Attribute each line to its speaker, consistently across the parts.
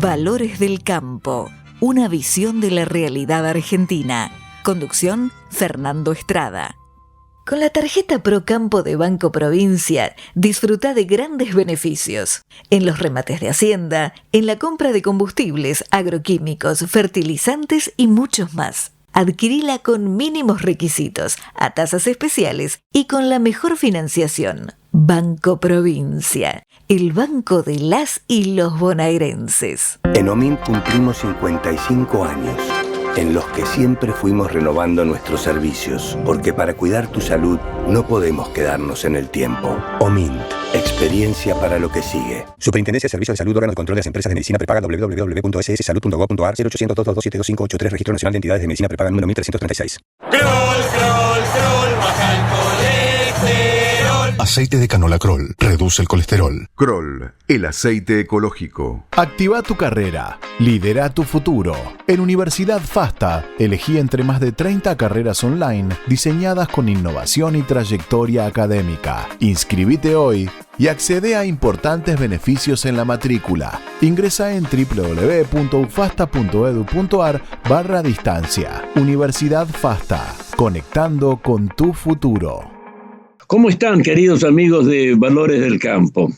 Speaker 1: Valores del Campo, una visión de la realidad argentina. Conducción, Fernando Estrada. Con la tarjeta Procampo de Banco Provincia, disfruta de grandes beneficios. En los remates de Hacienda, en la compra de combustibles, agroquímicos, fertilizantes y muchos más. Adquirila con mínimos requisitos, a tasas especiales y con la mejor financiación. Banco Provincia, el banco de las y los bonaerenses.
Speaker 2: En OMINT cumplimos 55 años, en los que siempre fuimos renovando nuestros servicios, porque para cuidar tu salud no podemos quedarnos en el tiempo. OMINT, experiencia para lo que sigue.
Speaker 3: Superintendencia de Servicios de Salud, órgano de control de las empresas de medicina prepaga, www.sssalud.gov.ar, 0800-222-7583, Registro Nacional de Entidades de Medicina Prepaga número 1336.
Speaker 4: Baja el colesterol.
Speaker 5: Aceite de canola Kroll reduce el colesterol.
Speaker 6: Kroll, el aceite ecológico.
Speaker 7: Activa tu carrera. Lidera tu futuro. En Universidad FASTA, elegí entre más de 30 carreras online diseñadas con innovación y trayectoria académica. Inscribite hoy y accede a importantes beneficios en la matrícula. Ingresa en www.ufasta.edu.ar/distancia. Universidad FASTA, conectando con tu futuro.
Speaker 8: ¿Cómo están, queridos amigos de Valores del Campo?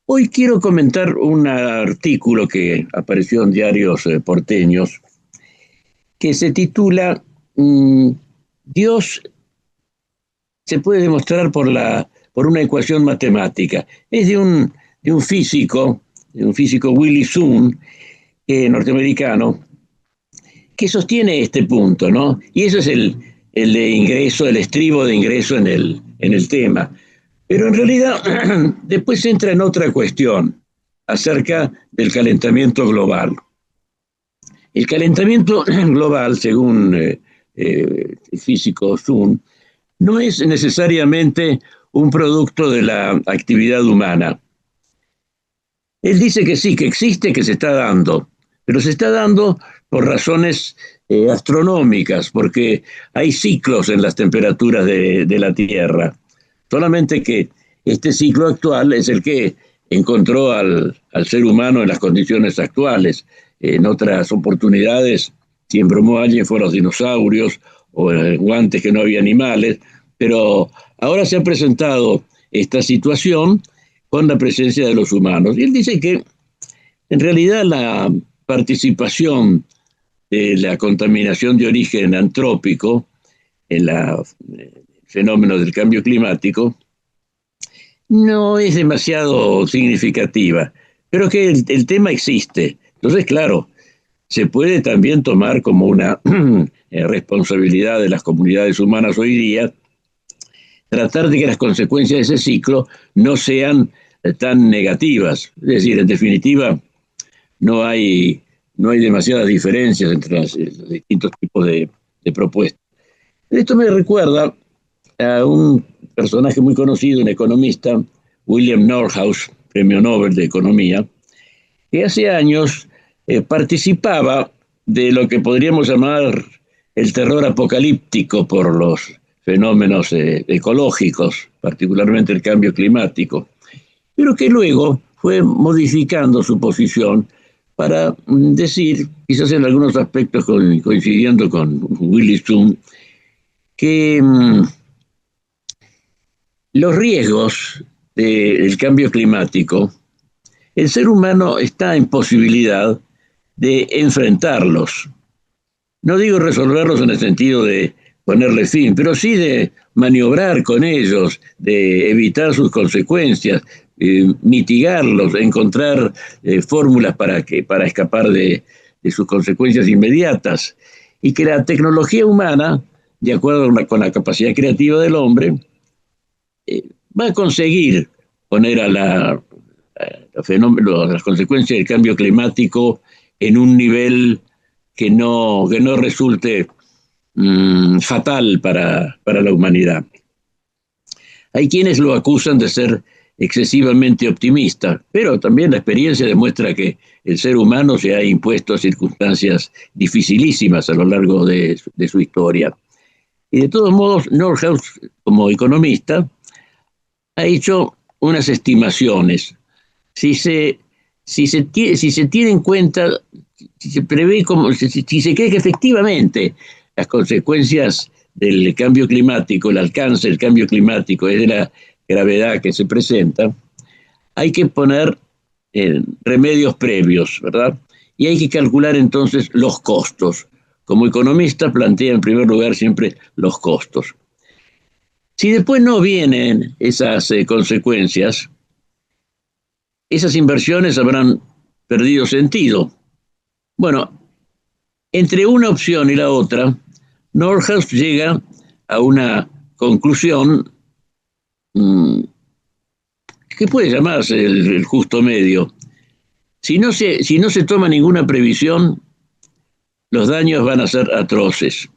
Speaker 8: Hoy quiero comentar un artículo que apareció en diarios porteños que se titula Dios se puede demostrar por una ecuación matemática. Es de un físico Willy Soon, norteamericano, que sostiene este punto, ¿no? Y eso es el estribo de ingreso en el tema. Pero en realidad después entra en otra cuestión acerca del calentamiento global. El calentamiento global, según el físico Sun, no es necesariamente un producto de la actividad humana. Él dice que sí, que existe, que se está dando, pero se está dando por razones astronómicas, porque hay ciclos en las temperaturas de la Tierra. Solamente que este ciclo actual es el que encontró al ser humano en las condiciones actuales. En otras oportunidades, si embromó a alguien, fueron los dinosaurios o antes que no había animales, pero ahora se ha presentado esta situación con la presencia de los humanos. Y él dice que en realidad la participación de la contaminación de origen antrópico en el fenómeno del cambio climático no es demasiado significativa, pero que el tema existe. Entonces, claro, se puede también tomar como una responsabilidad de las comunidades humanas hoy día tratar de que las consecuencias de ese ciclo no sean tan negativas. Es decir, en definitiva, no hay demasiadas diferencias entre los distintos tipos de propuestas. Esto me recuerda a un personaje muy conocido, un economista, William Nordhaus, premio Nobel de Economía, que hace años participaba de lo que podríamos llamar el terror apocalíptico por los fenómenos ecológicos, particularmente el cambio climático, pero que luego fue modificando su posición para decir, quizás en algunos aspectos coincidiendo con Willy Soon, que los riesgos del cambio climático, el ser humano está en posibilidad de enfrentarlos. No digo resolverlos en el sentido de ponerle fin, pero sí de maniobrar con ellos, de evitar sus consecuencias, mitigarlos, encontrar fórmulas para escapar de sus consecuencias inmediatas. Y que la tecnología humana, de acuerdo con la capacidad creativa del hombre, va a conseguir poner a las consecuencias del cambio climático en un nivel que no resulte fatal para la humanidad. Hay quienes lo acusan de ser excesivamente optimista, pero también la experiencia demuestra que el ser humano se ha impuesto a circunstancias dificilísimas a lo largo de su historia. Y de todos modos, Nordhaus, como economista, ha hecho unas estimaciones. Si si se tiene en cuenta, si se prevé como, si se cree que efectivamente las consecuencias del cambio climático, el alcance del cambio climático es de la gravedad que se presenta, hay que poner remedios previos, ¿verdad? Y hay que calcular entonces los costos. Como economista plantea en primer lugar siempre los costos. Si después no vienen esas consecuencias, esas inversiones habrán perdido sentido. Bueno, entre una opción y la otra, Nordhaus llega a una conclusión que puede llamarse el justo medio. Si no se toma ninguna previsión, los daños van a ser atroces.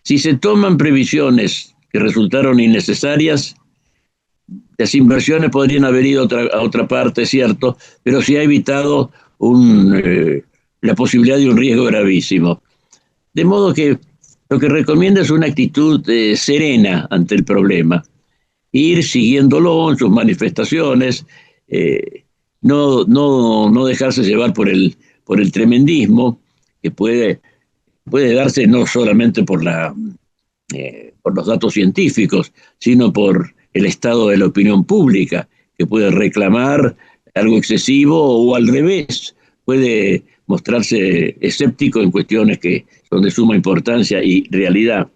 Speaker 8: Si se toman previsiones que resultaron innecesarias, las inversiones podrían haber ido a otra parte, cierto, pero se ha evitado la posibilidad de un riesgo gravísimo. De modo que lo que recomienda es una actitud serena ante el problema, ir siguiéndolo en sus manifestaciones, no dejarse llevar por el tremendismo, que puede darse no solamente por los datos científicos, sino por el estado de la opinión pública, que puede reclamar algo excesivo o al revés, puede mostrarse escéptico en cuestiones que son de suma importancia y realidad.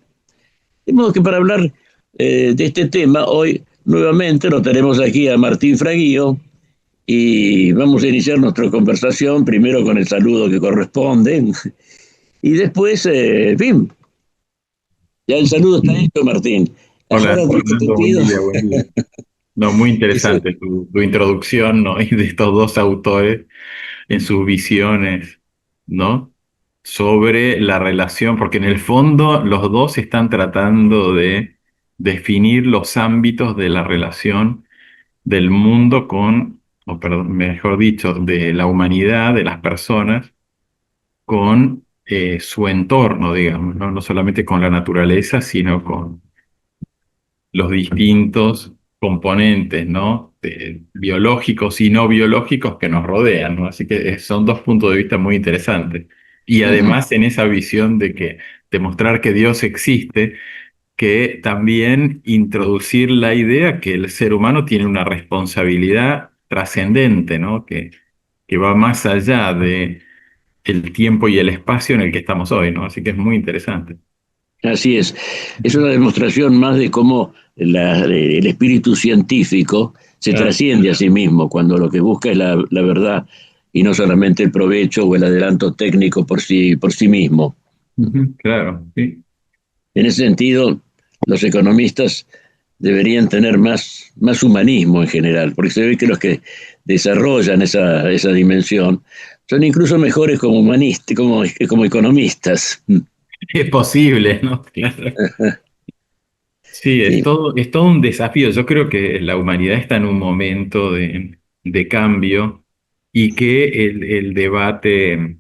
Speaker 8: De modo que para hablar de este tema, hoy nuevamente lo tenemos aquí a Martín Fraguío y vamos a iniciar nuestra conversación primero con el saludo que corresponde y después, en fin, ya el saludo está hecho, Martín.
Speaker 9: Hola,
Speaker 8: Ahora
Speaker 9: Fernando, buen día. No, muy interesante tu introducción, ¿no? Y de estos dos autores en sus visiones, ¿no? Sobre la relación, porque en el fondo los dos están tratando de definir los ámbitos de la relación del mundo con, o perdón, mejor dicho, de la humanidad, de las personas, con su entorno, digamos, ¿no? No solamente con la naturaleza, sino con los distintos componentes, ¿no? Biológicos y no biológicos que nos rodean, ¿no? Así que son dos puntos de vista muy interesantes. Y además en esa visión de demostrar que Dios existe, que también introducir la idea que el ser humano tiene una responsabilidad trascendente, ¿no? Que va más allá de el tiempo y el espacio en el que estamos hoy, ¿no? Así que es muy interesante.
Speaker 8: Así es una demostración más de cómo el espíritu científico se trasciende a sí mismo cuando lo que busca es la verdad y no solamente el provecho o el adelanto técnico por sí mismo.
Speaker 9: Claro, sí.
Speaker 8: En ese sentido, los economistas deberían tener más humanismo en general, porque se ve que los que desarrollan esa dimensión son incluso mejores como humanistas, como economistas.
Speaker 9: Es posible, ¿no? Claro. Sí, es todo un desafío. Yo creo que la humanidad está en un momento de cambio y que el debate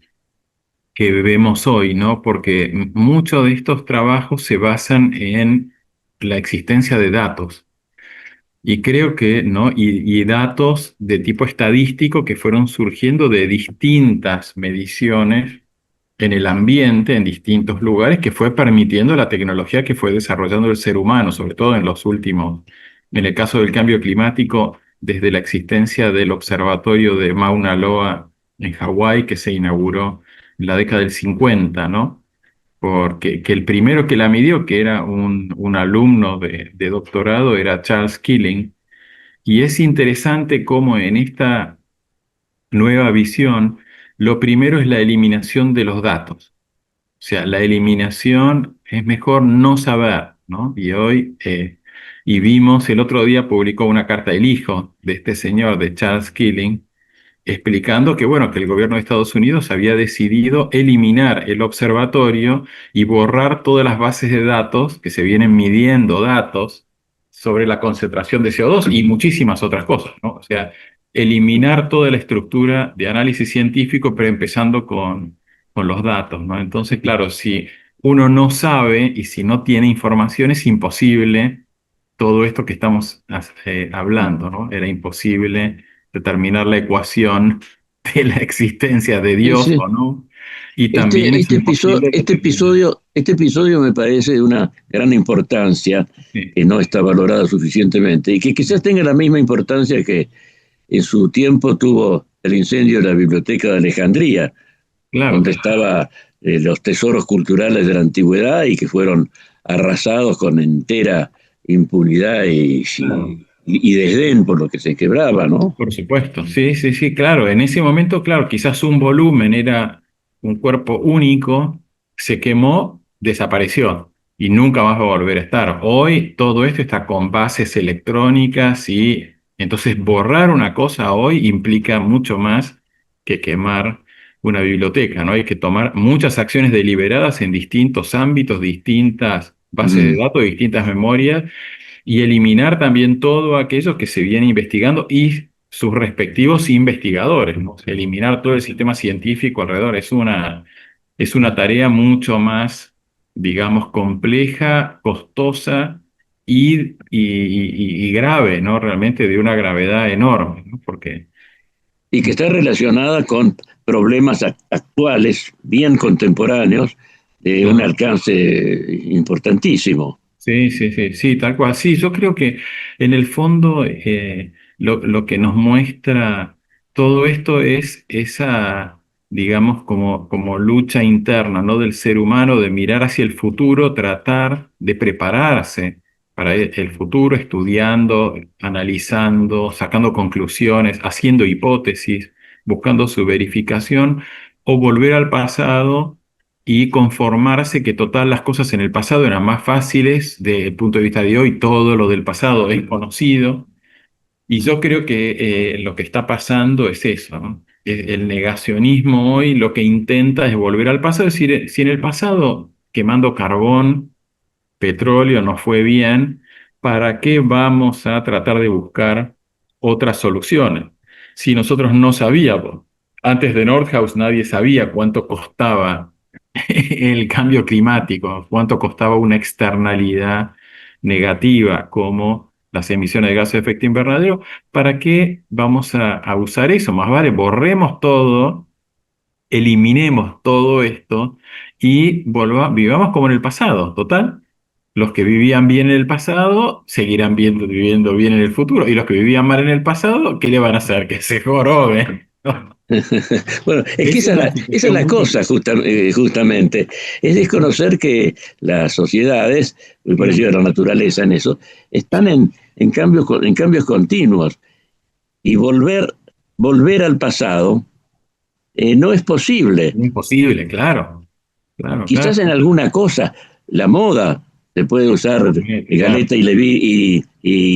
Speaker 9: que vemos hoy, ¿no? Porque muchos de estos trabajos se basan en la existencia de datos. Y creo que, ¿no? Y datos de tipo estadístico que fueron surgiendo de distintas mediciones en el ambiente, en distintos lugares, que fue permitiendo la tecnología que fue desarrollando el ser humano, sobre todo en los últimos, en el caso del cambio climático, desde la existencia del observatorio de Mauna Loa en Hawái, que se inauguró en la década del 50, ¿no? Porque el primero que la midió, que era un alumno de doctorado, era Charles Keeling, y es interesante cómo en esta nueva visión, lo primero es la eliminación de los datos. O sea, la eliminación es mejor no saber, ¿no? Y hoy, y vimos, el otro día publicó una carta el hijo de este señor, de Charles Keeling, explicando que, bueno, que el gobierno de Estados Unidos había decidido eliminar el observatorio y borrar todas las bases de datos que se vienen midiendo datos sobre la concentración de CO2 y muchísimas otras cosas, ¿no? O sea, eliminar toda la estructura de análisis científico, pero empezando con los datos, ¿no? Entonces, claro, si uno no sabe y si no tiene información, es imposible todo esto que estamos hablando, ¿no? Era imposible determinar la ecuación de la existencia de
Speaker 8: Sí,
Speaker 9: Dios
Speaker 8: sí.
Speaker 9: o no, y también es imposible
Speaker 8: Este episodio me parece de una gran importancia
Speaker 9: sí,
Speaker 8: que no está valorada suficientemente y que quizás tenga la misma importancia que en su tiempo tuvo el incendio de la Biblioteca de Alejandría,
Speaker 9: claro.
Speaker 8: donde estaban los tesoros culturales de la antigüedad y que fueron arrasados con entera impunidad y desdén por lo que se quebraba, ¿no?
Speaker 9: Por supuesto, sí, sí, sí, claro. En ese momento, claro, quizás un volumen era un cuerpo único, se quemó, desapareció y nunca más va a volver a estar. Hoy todo esto está con bases electrónicas y entonces borrar una cosa hoy implica mucho más que quemar una biblioteca, ¿no? Hay que tomar muchas acciones deliberadas en distintos ámbitos, distintas bases de
Speaker 8: Mm.
Speaker 9: datos, distintas memorias y eliminar también todo aquello que se viene investigando y sus respectivos investigadores, ¿no? O sea, eliminar todo el sistema científico alrededor es una tarea mucho más, digamos, compleja, costosa y grave, ¿no? Realmente de una gravedad enorme, ¿no? Porque
Speaker 8: Y que está relacionada con problemas actuales, bien contemporáneos, de un
Speaker 9: claro.
Speaker 8: alcance importantísimo.
Speaker 9: Sí, sí, sí, sí, tal cual. Sí, yo creo que en el fondo lo que nos muestra todo esto es esa, digamos, como lucha interna, ¿no? Del ser humano, de mirar hacia el futuro, tratar de prepararse para el futuro, estudiando, analizando, sacando conclusiones, haciendo hipótesis, buscando su verificación, o volver al pasado y conformarse que total las cosas en el pasado eran más fáciles desde el punto de vista de hoy, todo lo del pasado es conocido. Y yo creo que lo que está pasando es eso, ¿no? El negacionismo hoy lo que intenta es volver al pasado, es decir, si en el pasado quemando carbón, petróleo no fue bien, ¿para qué vamos a tratar de buscar otras soluciones? Si nosotros no sabíamos, antes de Nordhaus nadie sabía cuánto costaba el cambio climático, cuánto costaba una externalidad negativa como las emisiones de gases de efecto invernadero, ¿para qué vamos a usar eso? Más vale, borremos todo, eliminemos todo esto y vivamos como en el pasado, total. Los que vivían bien en el pasado seguirán viviendo bien en el futuro. Y los que vivían mal en el pasado, ¿qué le van a hacer? Que se joroben.
Speaker 8: Bueno, es que
Speaker 9: Es una
Speaker 8: esa es
Speaker 9: situación
Speaker 8: la
Speaker 9: muy
Speaker 8: cosa,
Speaker 9: difícil.
Speaker 8: justamente. Es desconocer que las sociedades, muy parecido a la naturaleza en eso, están en cambios continuos. Y volver al pasado no es posible.
Speaker 9: Imposible, claro. Claro, claro.
Speaker 8: Quizás en alguna cosa, la moda, se puede usar
Speaker 9: Claro,
Speaker 8: galeta y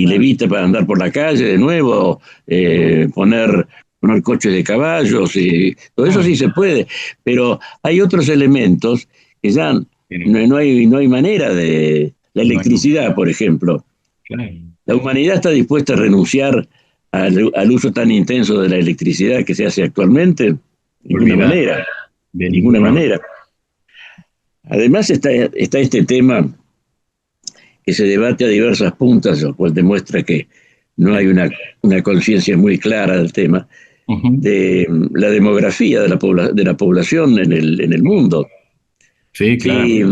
Speaker 8: levita para andar por la calle de nuevo, poner coches de caballos, y todo eso
Speaker 9: claro.
Speaker 8: sí se puede, pero hay otros elementos que ya no hay manera de... La
Speaker 9: No,
Speaker 8: electricidad, por ejemplo.
Speaker 9: claro.
Speaker 8: La humanidad está dispuesta a renunciar al uso tan intenso de la electricidad que se hace actualmente. De ninguna
Speaker 9: Olvidar,
Speaker 8: manera,
Speaker 9: de
Speaker 8: de ninguna
Speaker 9: ninguna manera.
Speaker 8: manera. Además está este tema que se debate a diversas puntas, lo cual demuestra que no hay una conciencia muy clara del tema,
Speaker 9: Ujú.
Speaker 8: de la demografía de la población en el mundo.
Speaker 9: Sí, claro.
Speaker 8: Si,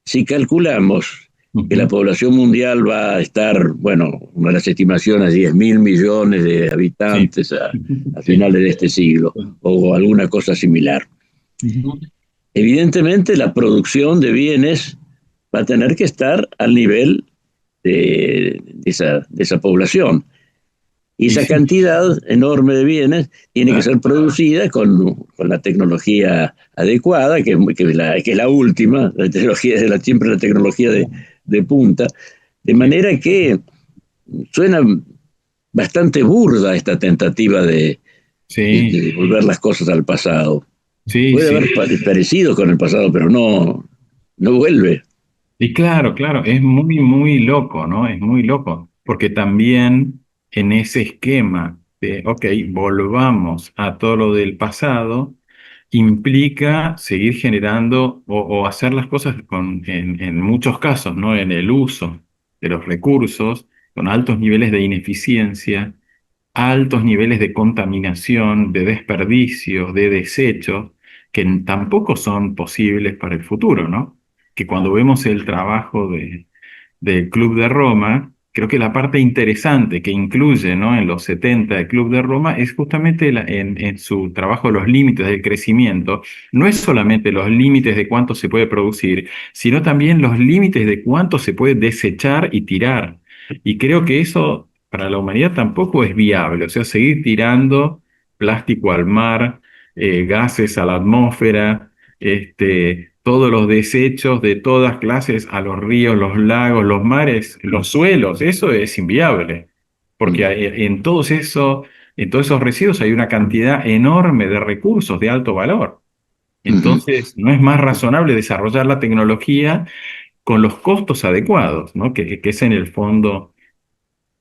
Speaker 8: si calculamos que la
Speaker 9: Ujú.
Speaker 8: población mundial va a estar, bueno, una de las estimaciones, 10.000 millones de
Speaker 9: Sí.
Speaker 8: habitantes a
Speaker 9: Sí.
Speaker 8: finales de este siglo, o alguna cosa similar.
Speaker 9: Ujú.
Speaker 8: Evidentemente, la producción de bienes va a tener que estar al nivel de esa población. Y
Speaker 9: Y
Speaker 8: esa
Speaker 9: sí,
Speaker 8: cantidad enorme de bienes tiene que
Speaker 9: claro.
Speaker 8: ser producida con la tecnología adecuada, que es la última, la tecnología, siempre la tecnología de punta, de
Speaker 9: Sí,
Speaker 8: manera que suena bastante burda esta tentativa
Speaker 9: sí,
Speaker 8: de volver las cosas al pasado.
Speaker 9: sí,
Speaker 8: Puede haber
Speaker 9: sí.
Speaker 8: parecido con el pasado, pero no vuelve.
Speaker 9: Y claro, claro, es muy, muy loco, ¿no? Es muy loco, porque también en ese esquema de, ok, volvamos a todo lo del pasado, implica seguir generando o hacer las cosas en muchos casos, ¿no? En el uso de los recursos, con altos niveles de ineficiencia, altos niveles de contaminación, de desperdicio, de desechos, que tampoco son posibles para el futuro, ¿no? Que cuando vemos el trabajo del Club de Roma, creo que la parte interesante que incluye, ¿no?, en los 70 el Club de Roma es justamente en su trabajo los límites del crecimiento. No es solamente los límites de cuánto se puede producir, sino también los límites de cuánto se puede desechar y tirar. Y creo que eso para la humanidad tampoco es viable. O sea, seguir tirando plástico al mar, gases a la atmósfera, todos los desechos de todas clases a los ríos, los lagos, los mares, los suelos, eso es inviable, porque en todos esos residuos hay una cantidad enorme de recursos de alto valor. Entonces, no es más razonable desarrollar la tecnología con los costos adecuados, ¿no? Que es en el fondo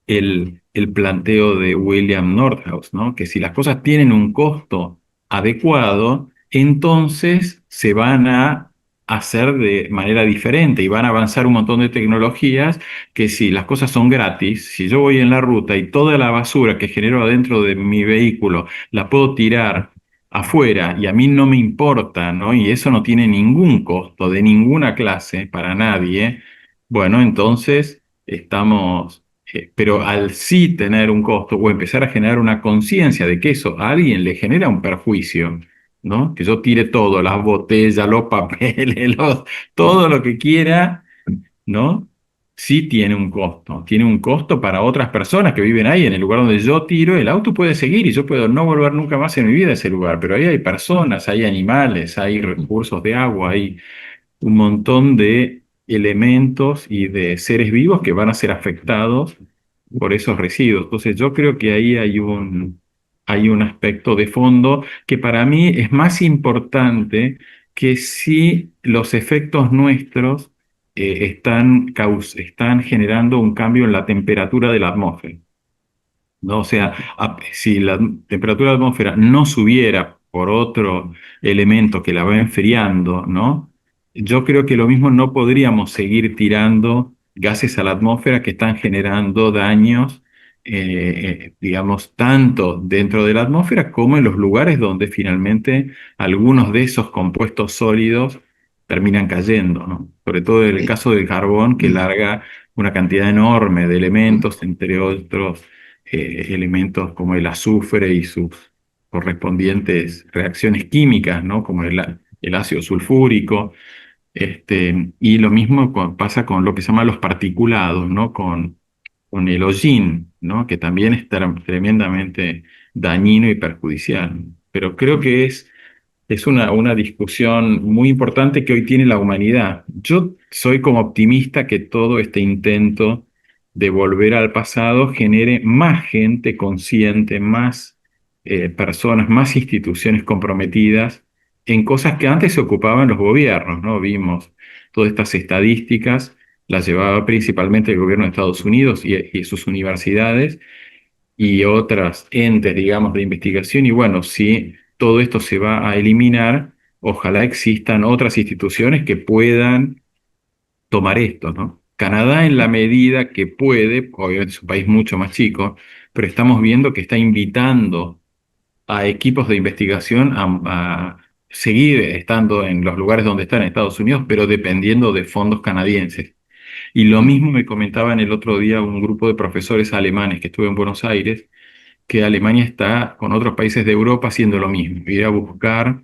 Speaker 9: el planteo de William Nordhaus, ¿no? Que si las cosas tienen un costo adecuado, entonces se van a hacer de manera diferente y van a avanzar un montón de tecnologías que si las cosas son gratis, si yo voy en la ruta y toda la basura que genero adentro de mi vehículo la puedo tirar afuera y a mí no me importa, ¿no? Y eso no tiene ningún costo de ninguna clase para nadie, bueno, entonces estamos... pero al sí tener un costo o empezar a generar una conciencia de que eso a alguien le genera un perjuicio, ¿no? Que yo tire todo, las botellas, los papeles, todo lo que quiera, ¿no? Sí tiene un costo para otras personas que viven ahí, en el lugar donde yo tiro, el auto puede seguir y yo puedo no volver nunca más en mi vida a ese lugar, pero ahí hay personas, hay animales, hay recursos de agua, hay un montón de elementos y de seres vivos que van a ser afectados por esos residuos. Entonces yo creo que ahí hay un aspecto de fondo que para mí es más importante que si los efectos nuestros están generando un cambio en la temperatura de la atmósfera, ¿no? O sea, si la temperatura de la atmósfera no subiera por otro elemento que la va enfriando, ¿no? Yo creo que lo mismo no podríamos seguir tirando gases a la atmósfera que están generando daños, digamos, tanto dentro de la atmósfera como en los lugares donde finalmente algunos de esos compuestos sólidos terminan cayendo, ¿no? Sobre todo en el caso del carbón, que larga una cantidad enorme de elementos, entre otros elementos como el azufre y sus correspondientes reacciones químicas, ¿no? Como el ácido sulfúrico. Y lo mismo pasa con lo que se llama los particulados, ¿no? Con el hollín, ¿no? Que también es tremendamente dañino y perjudicial. Pero creo que es una discusión muy importante que hoy tiene la humanidad. Yo soy como optimista que todo este intento de volver al pasado genere más gente consciente, más personas, más instituciones comprometidas en cosas que antes se ocupaban los gobiernos, ¿no? Vimos todas estas estadísticas, las llevaba principalmente el gobierno de Estados Unidos y sus universidades y otras entes, digamos, de investigación. Y bueno, si todo esto se va a eliminar, ojalá existan otras instituciones que puedan tomar esto, ¿no? Canadá en la medida que puede, obviamente es un país mucho más chico, pero estamos viendo que está invitando a equipos de investigación a seguir estando en los lugares donde están en Estados Unidos, pero dependiendo de fondos canadienses. Y lo mismo me comentaban el otro día un grupo de profesores alemanes que estuve en Buenos Aires, que Alemania está con otros países de Europa haciendo lo mismo, ir a buscar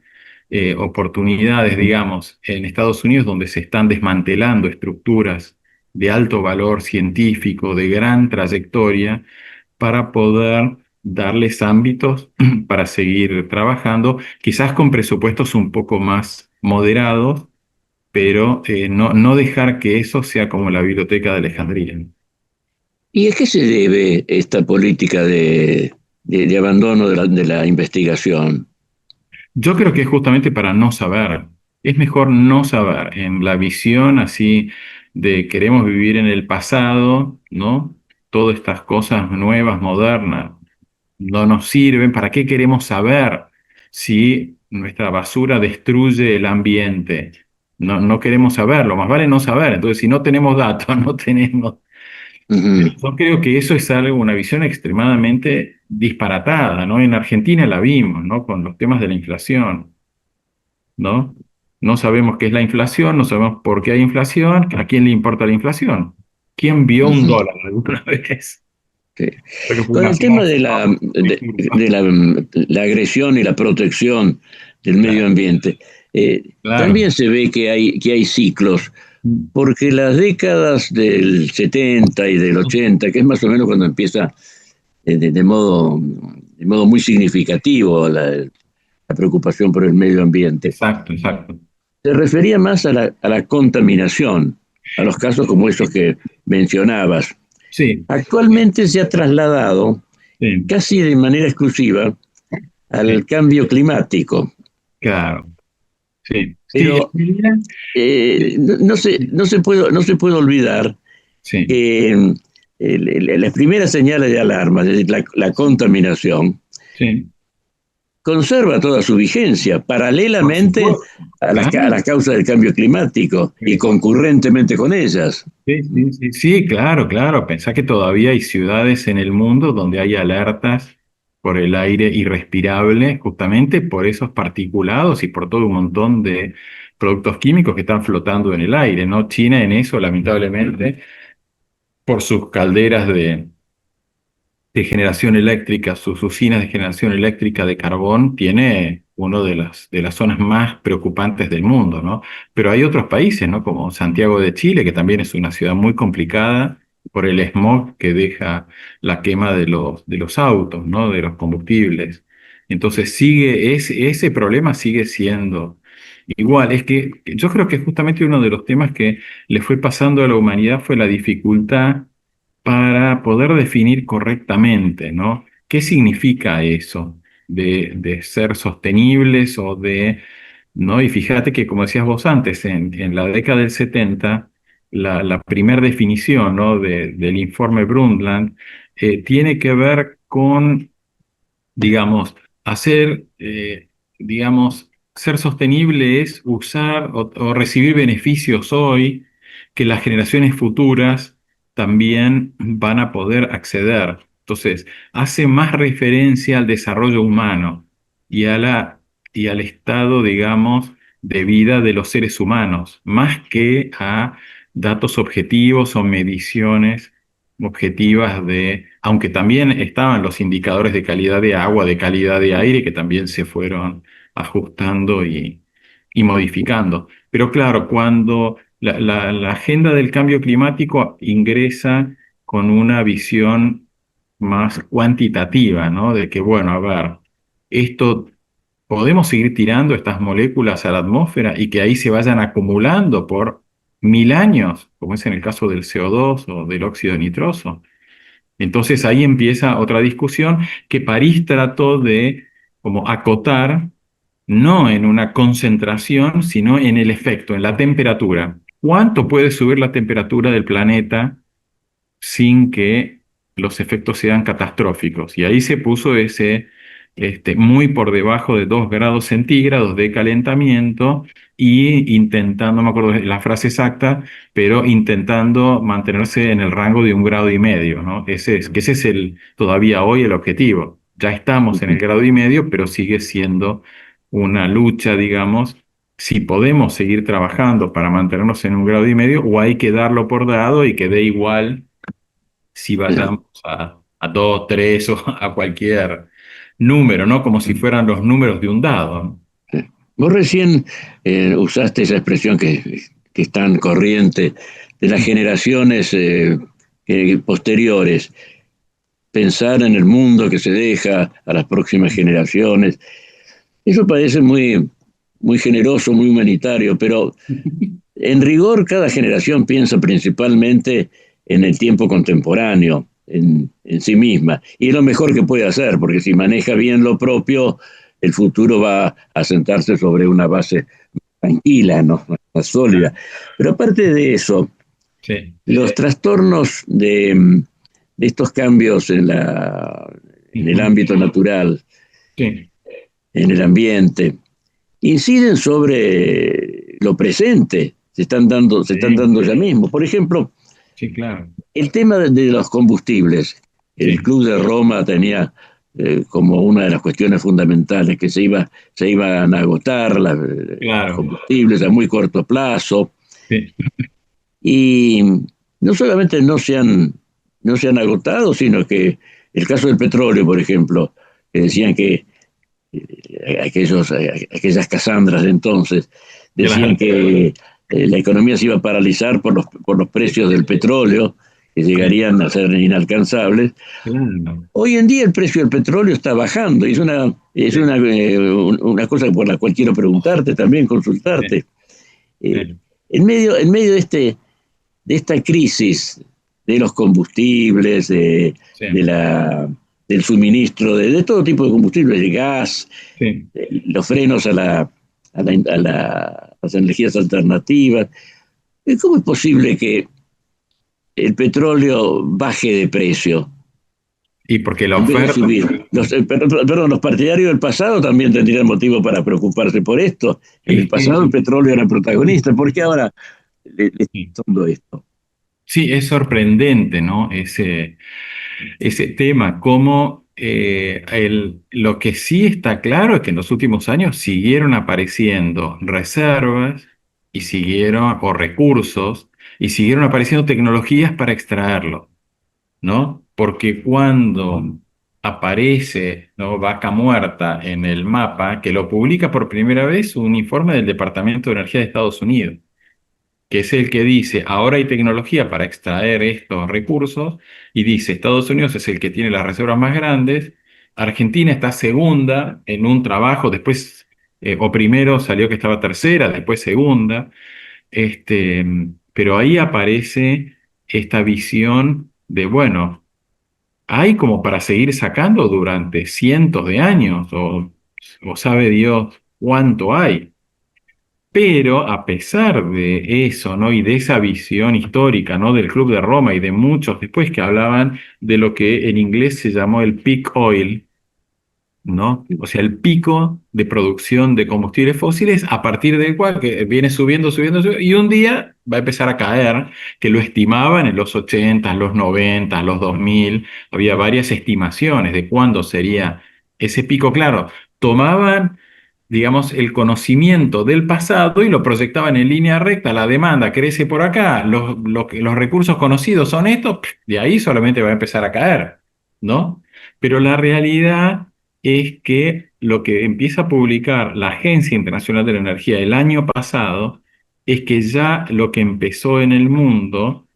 Speaker 9: oportunidades, digamos, en Estados Unidos donde se están desmantelando estructuras de alto valor científico, de gran trayectoria, para poder darles ámbitos para seguir trabajando, quizás con presupuestos un poco más moderados, pero no dejar que eso sea como la Biblioteca de Alejandría.
Speaker 8: ¿Y a qué se debe esta política de abandono de la investigación?
Speaker 9: Yo creo que es justamente para no saber. Es mejor no saber. En la visión así de queremos vivir en el pasado, ¿no? Todas estas cosas nuevas, modernas, no nos sirven. ¿Para qué queremos saber si nuestra basura destruye el ambiente? No queremos saberlo, más vale no saber. Entonces, si no tenemos datos, no tenemos... Yo creo que eso es algo, una visión extremadamente disparatada, ¿no? En Argentina la vimos, ¿no? Con los temas de la inflación, ¿no? No sabemos qué es la inflación, no sabemos por qué hay inflación, a quién le importa la inflación. ¿Quién vio un dólar alguna vez?
Speaker 8: Sí.
Speaker 9: Creo que fue
Speaker 8: Con
Speaker 9: una
Speaker 8: el tema de la agresión y la protección del medio ambiente,
Speaker 9: Claro.
Speaker 8: también se ve que hay ciclos, porque las décadas del 70 y del 80, que es más o menos cuando empieza de modo muy significativo la preocupación por el medio ambiente,
Speaker 9: Exacto, exacto.
Speaker 8: se refería más a la contaminación, a los casos como esos que mencionabas.
Speaker 9: Sí,
Speaker 8: Actualmente se ha trasladado
Speaker 9: sí,
Speaker 8: casi de manera exclusiva al
Speaker 9: sí,
Speaker 8: cambio climático.
Speaker 9: claro. Sí, sí,
Speaker 8: Pero no se puede olvidar
Speaker 9: sí,
Speaker 8: que las primeras señales de alarma, es decir, la contaminación,
Speaker 9: sí.
Speaker 8: conserva toda su vigencia
Speaker 9: Por
Speaker 8: paralelamente
Speaker 9: supuesto,
Speaker 8: a
Speaker 9: claro.
Speaker 8: las causas del cambio climático y
Speaker 9: Sí,
Speaker 8: concurrentemente con ellas.
Speaker 9: sí, sí, sí, sí, claro, claro. Pensá que todavía hay ciudades en el mundo donde hay alertas por el aire irrespirable, justamente por esos particulados y por todo un montón de productos químicos que están flotando en el aire, ¿no? China en eso, lamentablemente, por sus calderas de generación eléctrica, sus usinas de generación eléctrica de carbón, tiene una de las zonas más preocupantes del mundo, ¿no? Pero hay otros países, ¿no? Como Santiago de Chile, que también es una ciudad muy complicada por el smog que deja la quema de los autos, ¿no? De los combustibles. Entonces ese problema sigue siendo igual. Es que yo creo que justamente uno de los temas que le fue pasando a la humanidad fue la dificultad para poder definir correctamente, ¿no? ¿Qué significa eso de ser sostenibles o de, ¿no? Y fíjate que, como decías vos antes, en la década del 70, la primera definición, ¿no? Del informe Brundtland tiene que ver con, digamos, digamos, ser sostenible es usar o recibir beneficios hoy que las generaciones futuras también van a poder acceder. Entonces, hace más referencia al desarrollo humano y y al estado, digamos, de vida de los seres humanos, más que a datos objetivos o mediciones objetivas aunque también estaban los indicadores de calidad de agua, de calidad de aire, que también se fueron ajustando y modificando. Pero claro, cuando la agenda del cambio climático ingresa con una visión más cuantitativa, ¿no? De que, bueno, a ver, esto podemos seguir tirando estas moléculas a la atmósfera y que ahí se vayan acumulando por 1000 años, como es en el caso del CO2 o del óxido nitroso. Entonces ahí empieza otra discusión que París trató de como acotar, no en una concentración, sino en el efecto, en la temperatura. ¿Cuánto puede subir la temperatura del planeta sin que los efectos sean catastróficos? Y ahí se puso muy por debajo de 2 grados centígrados de calentamiento y intentando, no me acuerdo la frase exacta, pero intentando mantenerse en el rango de 1,5 grados, ¿no? Que ese es todavía hoy el objetivo. Ya estamos en el 1,5 grados, pero sigue siendo una lucha, digamos, si podemos seguir trabajando para mantenernos en 1,5 grados o hay que darlo por dado y que dé igual si vayamos a 2, 3 o a cualquier número, ¿no? Como si fueran los números de un dado, ¿no?
Speaker 8: Vos recién usaste esa expresión que es tan corriente de las generaciones posteriores. Pensar en el mundo que se deja a las próximas generaciones. Eso parece muy generoso, muy humanitario, pero en rigor cada generación piensa principalmente en el tiempo contemporáneo, en sí misma, y es lo mejor que puede hacer, porque si maneja bien lo propio, el futuro va a sentarse sobre una base tranquila, ¿no? Más sólida. Pero aparte de eso,
Speaker 9: Sí.
Speaker 8: los trastornos de estos cambios en el ámbito natural,
Speaker 9: Sí.
Speaker 8: en el ambiente, inciden sobre lo presente, se están dando ya mismo. Por ejemplo,
Speaker 9: Sí, claro.
Speaker 8: el tema de los combustibles. El
Speaker 9: Sí.
Speaker 8: Club de Roma tenía como una de las cuestiones fundamentales, que se iban a agotar los
Speaker 9: Claro,
Speaker 8: combustibles a muy corto plazo.
Speaker 9: sí,
Speaker 8: Y no solamente no se han agotado, sino que el caso del petróleo, por ejemplo, que decían que aquellas Casandras de entonces decían
Speaker 9: claro,
Speaker 8: que la economía se iba a paralizar por los precios del petróleo, que
Speaker 9: sí,
Speaker 8: llegarían a ser inalcanzables.
Speaker 9: claro,
Speaker 8: Hoy en día el precio del petróleo está bajando y
Speaker 9: sí,
Speaker 8: una cosa por la cual quiero preguntarte también,
Speaker 9: sí,
Speaker 8: consultarte. Eh,
Speaker 9: sí,
Speaker 8: en medio de esta crisis de los combustibles,
Speaker 9: sí,
Speaker 8: del suministro de todo tipo de combustibles, de gas,
Speaker 9: sí.
Speaker 8: los frenos a las energías alternativas. ¿Cómo es posible que el petróleo baje de precio
Speaker 9: Y porque la
Speaker 8: en vez de
Speaker 9: oferta,
Speaker 8: subir? Perdón, los partidarios del pasado también tendrían motivo para preocuparse por esto. En el
Speaker 9: es
Speaker 8: pasado el
Speaker 9: que,
Speaker 8: petróleo era protagonista. ¿Por qué ahora le está
Speaker 9: sí,
Speaker 8: pasando esto?
Speaker 9: sí, es sorprendente, ¿no? Ese tema, como lo que sí está claro es que en los últimos años siguieron apareciendo reservas y o recursos, y siguieron apareciendo tecnologías para extraerlo, ¿no? Porque cuando aparece, ¿no?, Vaca Muerta en el mapa, que lo publica por primera vez un informe del Departamento de Energía de Estados Unidos, que es el que dice, ahora hay tecnología para extraer estos recursos, y dice, Estados Unidos es el que tiene las reservas más grandes, Argentina está segunda en un trabajo, después, o primero salió que estaba tercera, después segunda, este, pero ahí aparece esta visión de, bueno, hay como para seguir sacando durante cientos de años, o sabe Dios cuánto hay. Pero a pesar de eso, ¿no? Y de esa visión histórica, ¿no?, del Club de Roma y de muchos después que hablaban de lo que en inglés se llamó el peak oil, ¿no? O sea, el pico de producción de combustibles fósiles a partir del cual que viene subiendo, subiendo, subiendo, y un día va a empezar a caer, que lo estimaban en los 80, los 90, los 2000. Había varias estimaciones de cuándo sería ese pico. Claro, tomaban, digamos, el conocimiento del pasado y lo proyectaban en línea recta. La demanda crece por acá, los recursos conocidos son estos, de ahí solamente va a empezar a caer, ¿no? Pero la realidad es que lo que empieza a publicar la Agencia Internacional de la Energía el año pasado es que ya lo que empezó en el mundo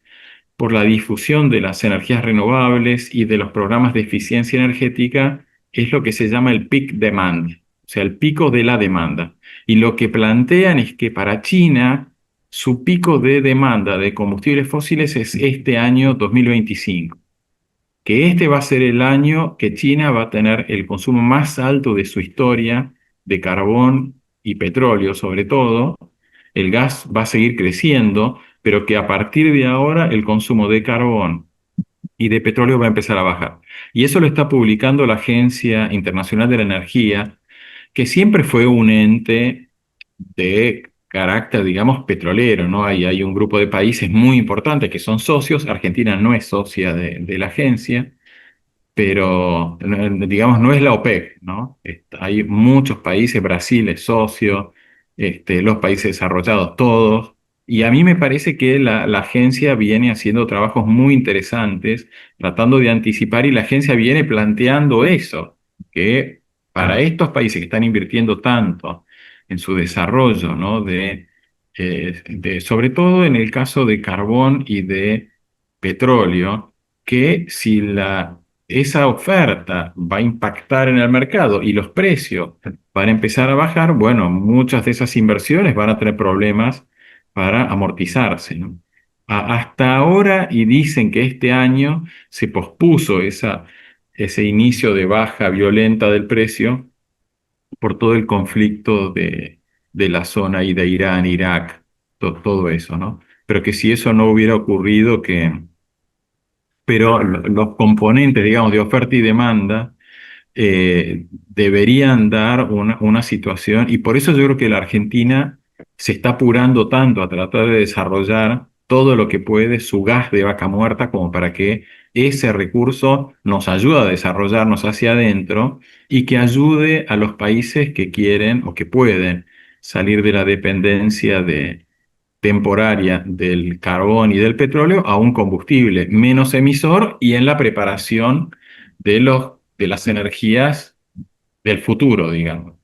Speaker 9: por la difusión de las energías renovables y de los programas de eficiencia energética es lo que se llama el peak demand, o sea, el pico de la demanda. Y lo que plantean es que para China su pico de demanda de combustibles fósiles es este año 2025, que este va a ser el año que China va a tener el consumo más alto de su historia de carbón y petróleo, sobre todo. El gas va a seguir creciendo, pero que a partir de ahora el consumo de carbón y de petróleo va a empezar a bajar. Y eso lo está publicando la Agencia Internacional de la Energía, que siempre fue un ente de carácter, digamos, petrolero, ¿no? Hay un grupo de países muy importantes que son socios. Argentina no es socia de la agencia, pero digamos, no es la OPEP, ¿no? Hay muchos países, Brasil es socio, los países desarrollados todos, y a mí me parece que la agencia viene haciendo trabajos muy interesantes, tratando de anticipar, y la agencia viene planteando eso, que para estos países que están invirtiendo tanto en su desarrollo, ¿no?, sobre todo en el caso de carbón y de petróleo, que si esa oferta va a impactar en el mercado y los precios van a empezar a bajar, bueno, muchas de esas inversiones van a tener problemas para amortizarse, ¿no? Hasta ahora, y dicen que este año se pospuso ese inicio de baja violenta del precio por todo el conflicto de la zona y de Irán, Irak, todo eso, ¿no? Pero que si eso no hubiera ocurrido, pero los componentes, digamos, de oferta y demanda deberían dar una situación, y por eso yo creo que la Argentina se está apurando tanto a tratar de desarrollar todo lo que puede su gas de Vaca Muerta como para que ese recurso nos ayuda a desarrollarnos hacia adentro y que ayude a los países que quieren o que pueden salir de la dependencia temporaria del carbón y del petróleo a un combustible menos emisor y en la preparación de las energías del futuro, digamos.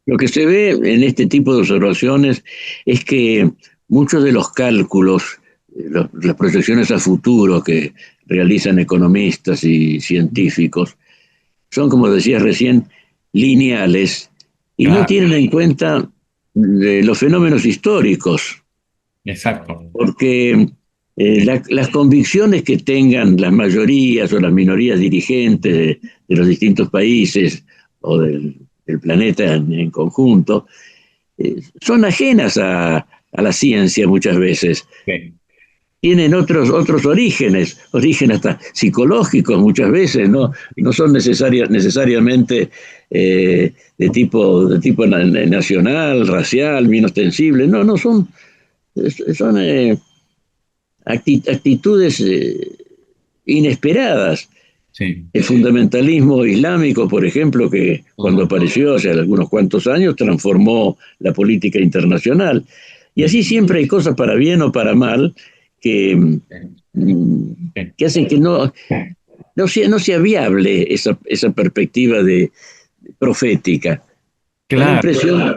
Speaker 8: Lo que se ve en este tipo de observaciones es que muchos de los cálculos, las proyecciones a futuro que realizan economistas y científicos, son, como decías recién, lineales y
Speaker 9: Claro.
Speaker 8: no tienen en cuenta los fenómenos históricos.
Speaker 9: Exacto.
Speaker 8: Porque las convicciones que tengan las mayorías o las minorías dirigentes de los distintos países o del planeta en conjunto, son ajenas a la ciencia muchas veces.
Speaker 9: Sí.
Speaker 8: Tienen otros orígenes hasta psicológicos muchas veces, no son necesariamente de tipo nacional, racial, bien ostensible, no son actitudes inesperadas.
Speaker 9: Sí.
Speaker 8: El fundamentalismo islámico, por ejemplo, que cuando apareció hace algunos cuantos años, transformó la política internacional. Y así siempre hay cosas para bien o para mal que hacen que no sea viable esa perspectiva profética.
Speaker 9: Claro.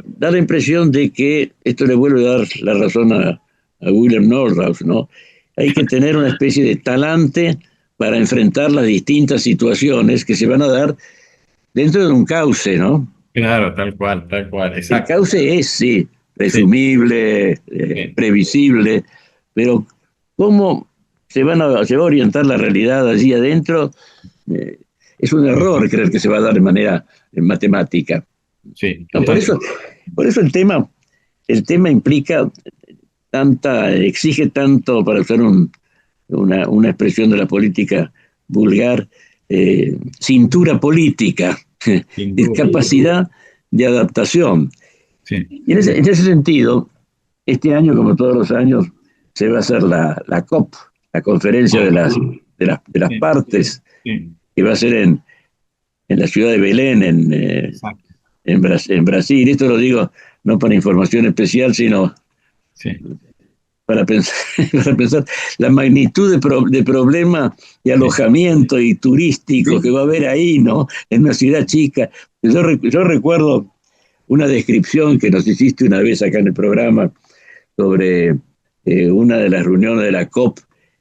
Speaker 8: Da la impresión de que, esto le vuelve a dar la razón a Wilhelm Nordhaus, ¿no? Hay que tener una especie de talante para enfrentar las distintas situaciones que se van a dar dentro de un cauce, ¿no?
Speaker 9: Claro, tal cual, exacto.
Speaker 8: El cauce es, sí, presumible, previsible, pero cómo se va a orientar la realidad allí adentro, es un error creer que se va a dar de manera matemática.
Speaker 9: Sí.
Speaker 8: No, por eso el tema exige tanto, para usar una expresión de la política vulgar, cintura política, capacidad de adaptación.
Speaker 9: Sí.
Speaker 8: Y en ese sentido, este año, como todos los años, se va a hacer la COP, la conferencia de las partes, que va a ser en la ciudad de Belén, en Brasil. Esto lo digo no para información especial, sino para pensar la magnitud de problema de alojamiento y turístico que va a haber ahí, ¿no? En una ciudad chica. Yo recuerdo una descripción que nos hiciste una vez acá en el programa sobre una de las reuniones de la COP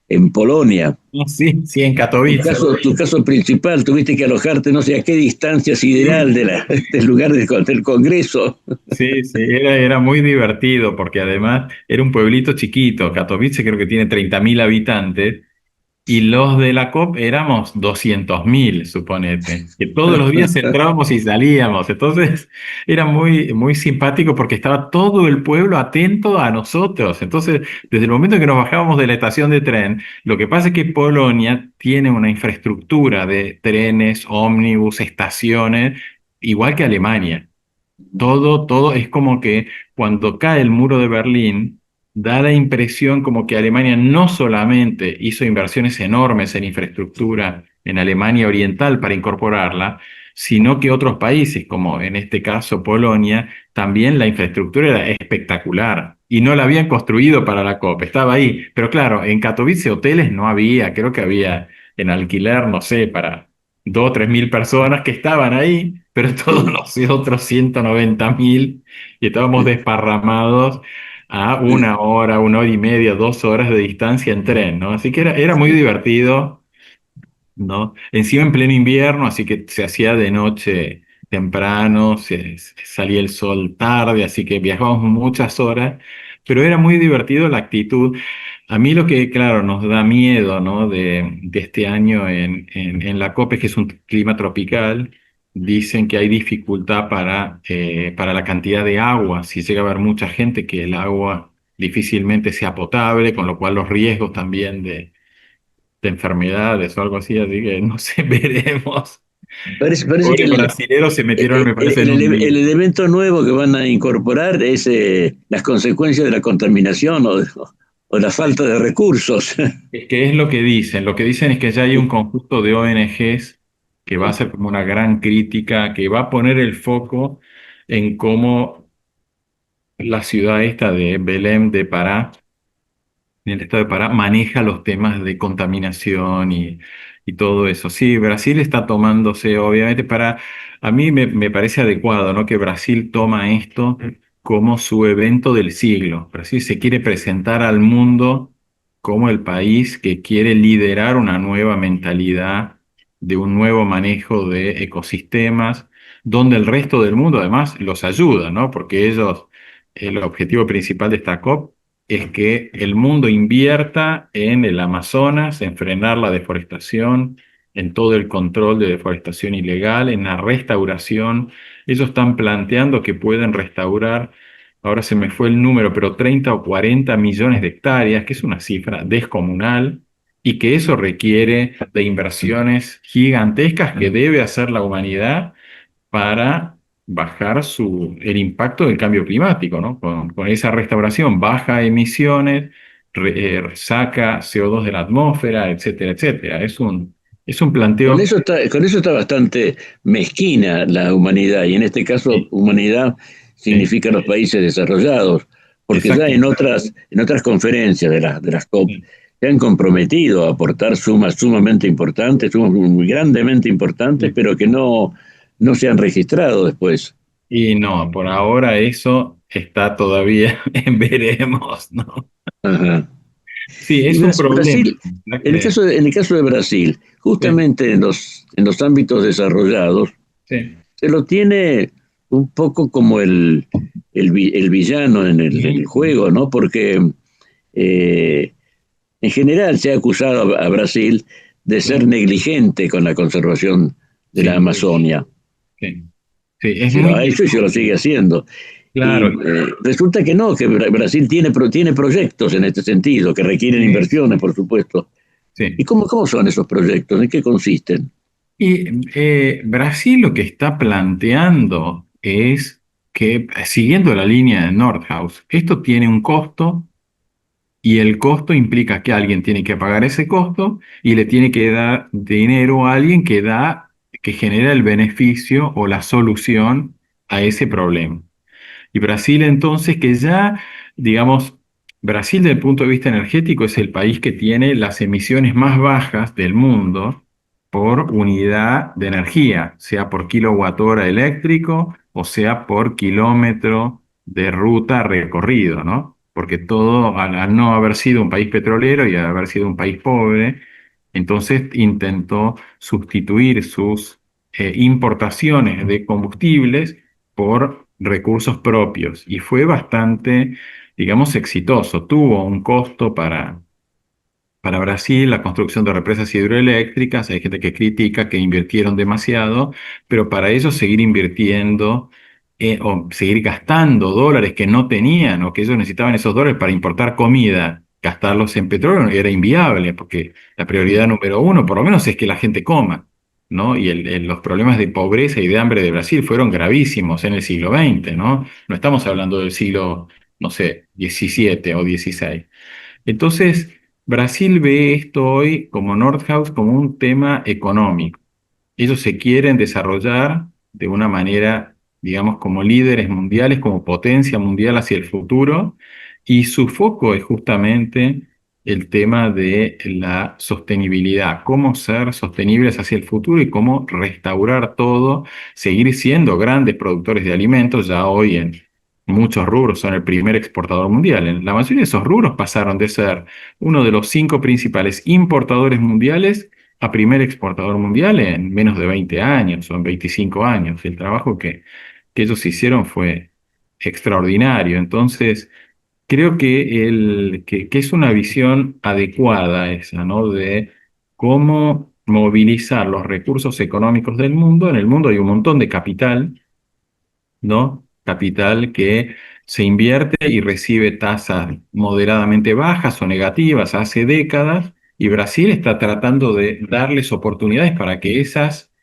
Speaker 8: en Polonia.
Speaker 9: Sí, en Katowice.
Speaker 8: Tu caso principal, tuviste que alojarte no sé a qué distancia sideral del lugar del Congreso.
Speaker 9: Sí, era muy divertido porque además era un pueblito chiquito. Katowice creo que tiene 30.000 habitantes y los de la COP éramos 200.000, suponete. Que todos los días entrábamos y salíamos. Entonces era muy, muy simpático porque estaba todo el pueblo atento a nosotros. Entonces, desde el momento en que nos bajábamos de la estación de tren, lo que pasa es que Polonia tiene una infraestructura de trenes, ómnibus, estaciones, igual que Alemania. Todo es como que cuando cae el muro de Berlín, da la impresión como que Alemania no solamente hizo inversiones enormes en infraestructura en Alemania Oriental para incorporarla, sino que otros países, como en este caso Polonia, también la infraestructura era espectacular y no la habían construido para la COP, estaba ahí. Pero claro, en Katowice hoteles no había, creo que había en alquiler, no sé, para 2.000 o 3.000 personas que estaban ahí, pero todos los otros 190.000 y estábamos desparramados a 1 hora, 1 hora y media, 2 horas de distancia en tren, ¿no? Así que era muy divertido, ¿no? Encima en pleno invierno, así que se hacía de noche temprano, salía el sol tarde, así que viajábamos muchas horas, pero era muy divertido la actitud. A mí lo que, claro, nos da miedo, ¿no? de este año en la COP es que es un clima tropical. Dicen que hay dificultad para la cantidad de agua, si llega a haber mucha gente, que el agua difícilmente sea potable, con lo cual los riesgos también de enfermedades o algo así que no sé, veremos.
Speaker 8: Parece
Speaker 9: Hoy
Speaker 8: que
Speaker 9: los brasileros se metieron, me parece, en un lío.
Speaker 8: el elemento nuevo que van a incorporar es las consecuencias de la contaminación. o la falta de recursos.
Speaker 9: Es que es lo que dicen es que ya hay un conjunto de ONGs que va a hacer como una gran crítica, que va a poner el foco en cómo la ciudad esta de Belém de Pará, en el estado de Pará, maneja los temas de contaminación y todo eso. Sí, Brasil está tomándose, obviamente, a mí me parece adecuado, ¿no? Que Brasil toma esto como su evento del siglo. Brasil se quiere presentar al mundo como el país que quiere liderar una nueva mentalidad de un nuevo manejo de ecosistemas, donde el resto del mundo además los ayuda, ¿no? Porque ellos, el objetivo principal de esta COP es que el mundo invierta en el Amazonas, en frenar la deforestación, en todo el control de deforestación ilegal, en la restauración. Ellos están planteando que pueden restaurar, ahora se me fue el número, pero 30 o 40 millones de hectáreas, que es una cifra descomunal, y que eso requiere de inversiones gigantescas que debe hacer la humanidad para bajar el impacto del cambio climático, ¿no? Con esa restauración baja emisiones, saca CO2 de la atmósfera, etcétera, etcétera. Es un planteo.
Speaker 8: Con eso está bastante mezquina la humanidad, y en este caso
Speaker 9: Sí,
Speaker 8: humanidad significa los países desarrollados, porque ya
Speaker 9: exacto.
Speaker 8: en otras conferencias de las COP
Speaker 9: Sí.
Speaker 8: se han comprometido a aportar sumas sumamente importantes, sumas muy grandemente importantes,
Speaker 9: Sí.
Speaker 8: pero que no se han registrado después.
Speaker 9: Y no, por ahora eso está todavía en veremos, ¿no?
Speaker 8: Ajá.
Speaker 9: Sí,
Speaker 8: Y
Speaker 9: es un problema,
Speaker 8: Brasil,
Speaker 9: ¿verdad? Que,
Speaker 8: en el caso de Brasil,
Speaker 9: sí,
Speaker 8: justamente en los ámbitos desarrollados,
Speaker 9: sí.
Speaker 8: se lo tiene un poco como el villano en el juego, ¿no? Porque eh, en general se ha acusado a Brasil de ser
Speaker 9: Sí,
Speaker 8: negligente con la conservación de la
Speaker 9: sí,
Speaker 8: Amazonia.
Speaker 9: sí. Sí, es
Speaker 8: Se lo ha
Speaker 9: muy
Speaker 8: hecho y se lo sigue haciendo. Y
Speaker 9: claro.
Speaker 8: resulta que no, que Brasil tiene proyectos en este sentido, que requieren
Speaker 9: Sí,
Speaker 8: inversiones, por supuesto. ¿Y
Speaker 9: sí.
Speaker 8: cómo son esos proyectos? ¿En qué consisten?
Speaker 9: Y Brasil lo que está planteando es que, siguiendo la línea de Nordhaus, esto tiene un costo y el costo implica que alguien tiene que pagar ese costo y le tiene que dar dinero a alguien que genera el beneficio o la solución a ese problema. Y Brasil entonces que ya, digamos, Brasil desde el punto de vista energético es el país que tiene las emisiones más bajas del mundo por unidad de energía, sea por kilowatt hora eléctrico o sea por kilómetro de ruta recorrido, ¿no? Porque todo, al no haber sido un país petrolero y al haber sido un país pobre, entonces intentó sustituir sus importaciones de combustibles por recursos propios y fue bastante, digamos, exitoso. Tuvo un costo para Brasil la construcción de represas hidroeléctricas. Hay gente que critica que invirtieron demasiado, pero para ellos seguir invirtiendo o seguir gastando dólares que no tenían o que ellos necesitaban esos dólares para importar comida, gastarlos en petróleo era inviable, porque la prioridad número uno, por lo menos, es que la gente coma, ¿no? Y los problemas de pobreza y de hambre de Brasil fueron gravísimos en el siglo XX, ¿no? No estamos hablando del siglo, no sé, XVII o XVI. Entonces, Brasil ve esto hoy como Nordhaus como un tema económico. Ellos se quieren desarrollar de una manera, digamos, como líderes mundiales, como potencia mundial hacia el futuro, y su foco es justamente el tema de la sostenibilidad, cómo ser sostenibles hacia el futuro y cómo restaurar todo, seguir siendo grandes productores de alimentos, ya hoy en muchos rubros son el primer exportador mundial. En la mayoría de esos rubros pasaron de ser uno de los 5 principales importadores mundiales a primer exportador mundial en menos de 20 años o en 25 años. El trabajo que ellos hicieron fue extraordinario. Entonces, creo que es una visión adecuada esa, ¿no? De cómo movilizar los recursos económicos del mundo. En el mundo hay un montón de capital, ¿no? Capital que se invierte y recibe tasas moderadamente bajas o negativas hace décadas, y Brasil está tratando de darles oportunidades para que esas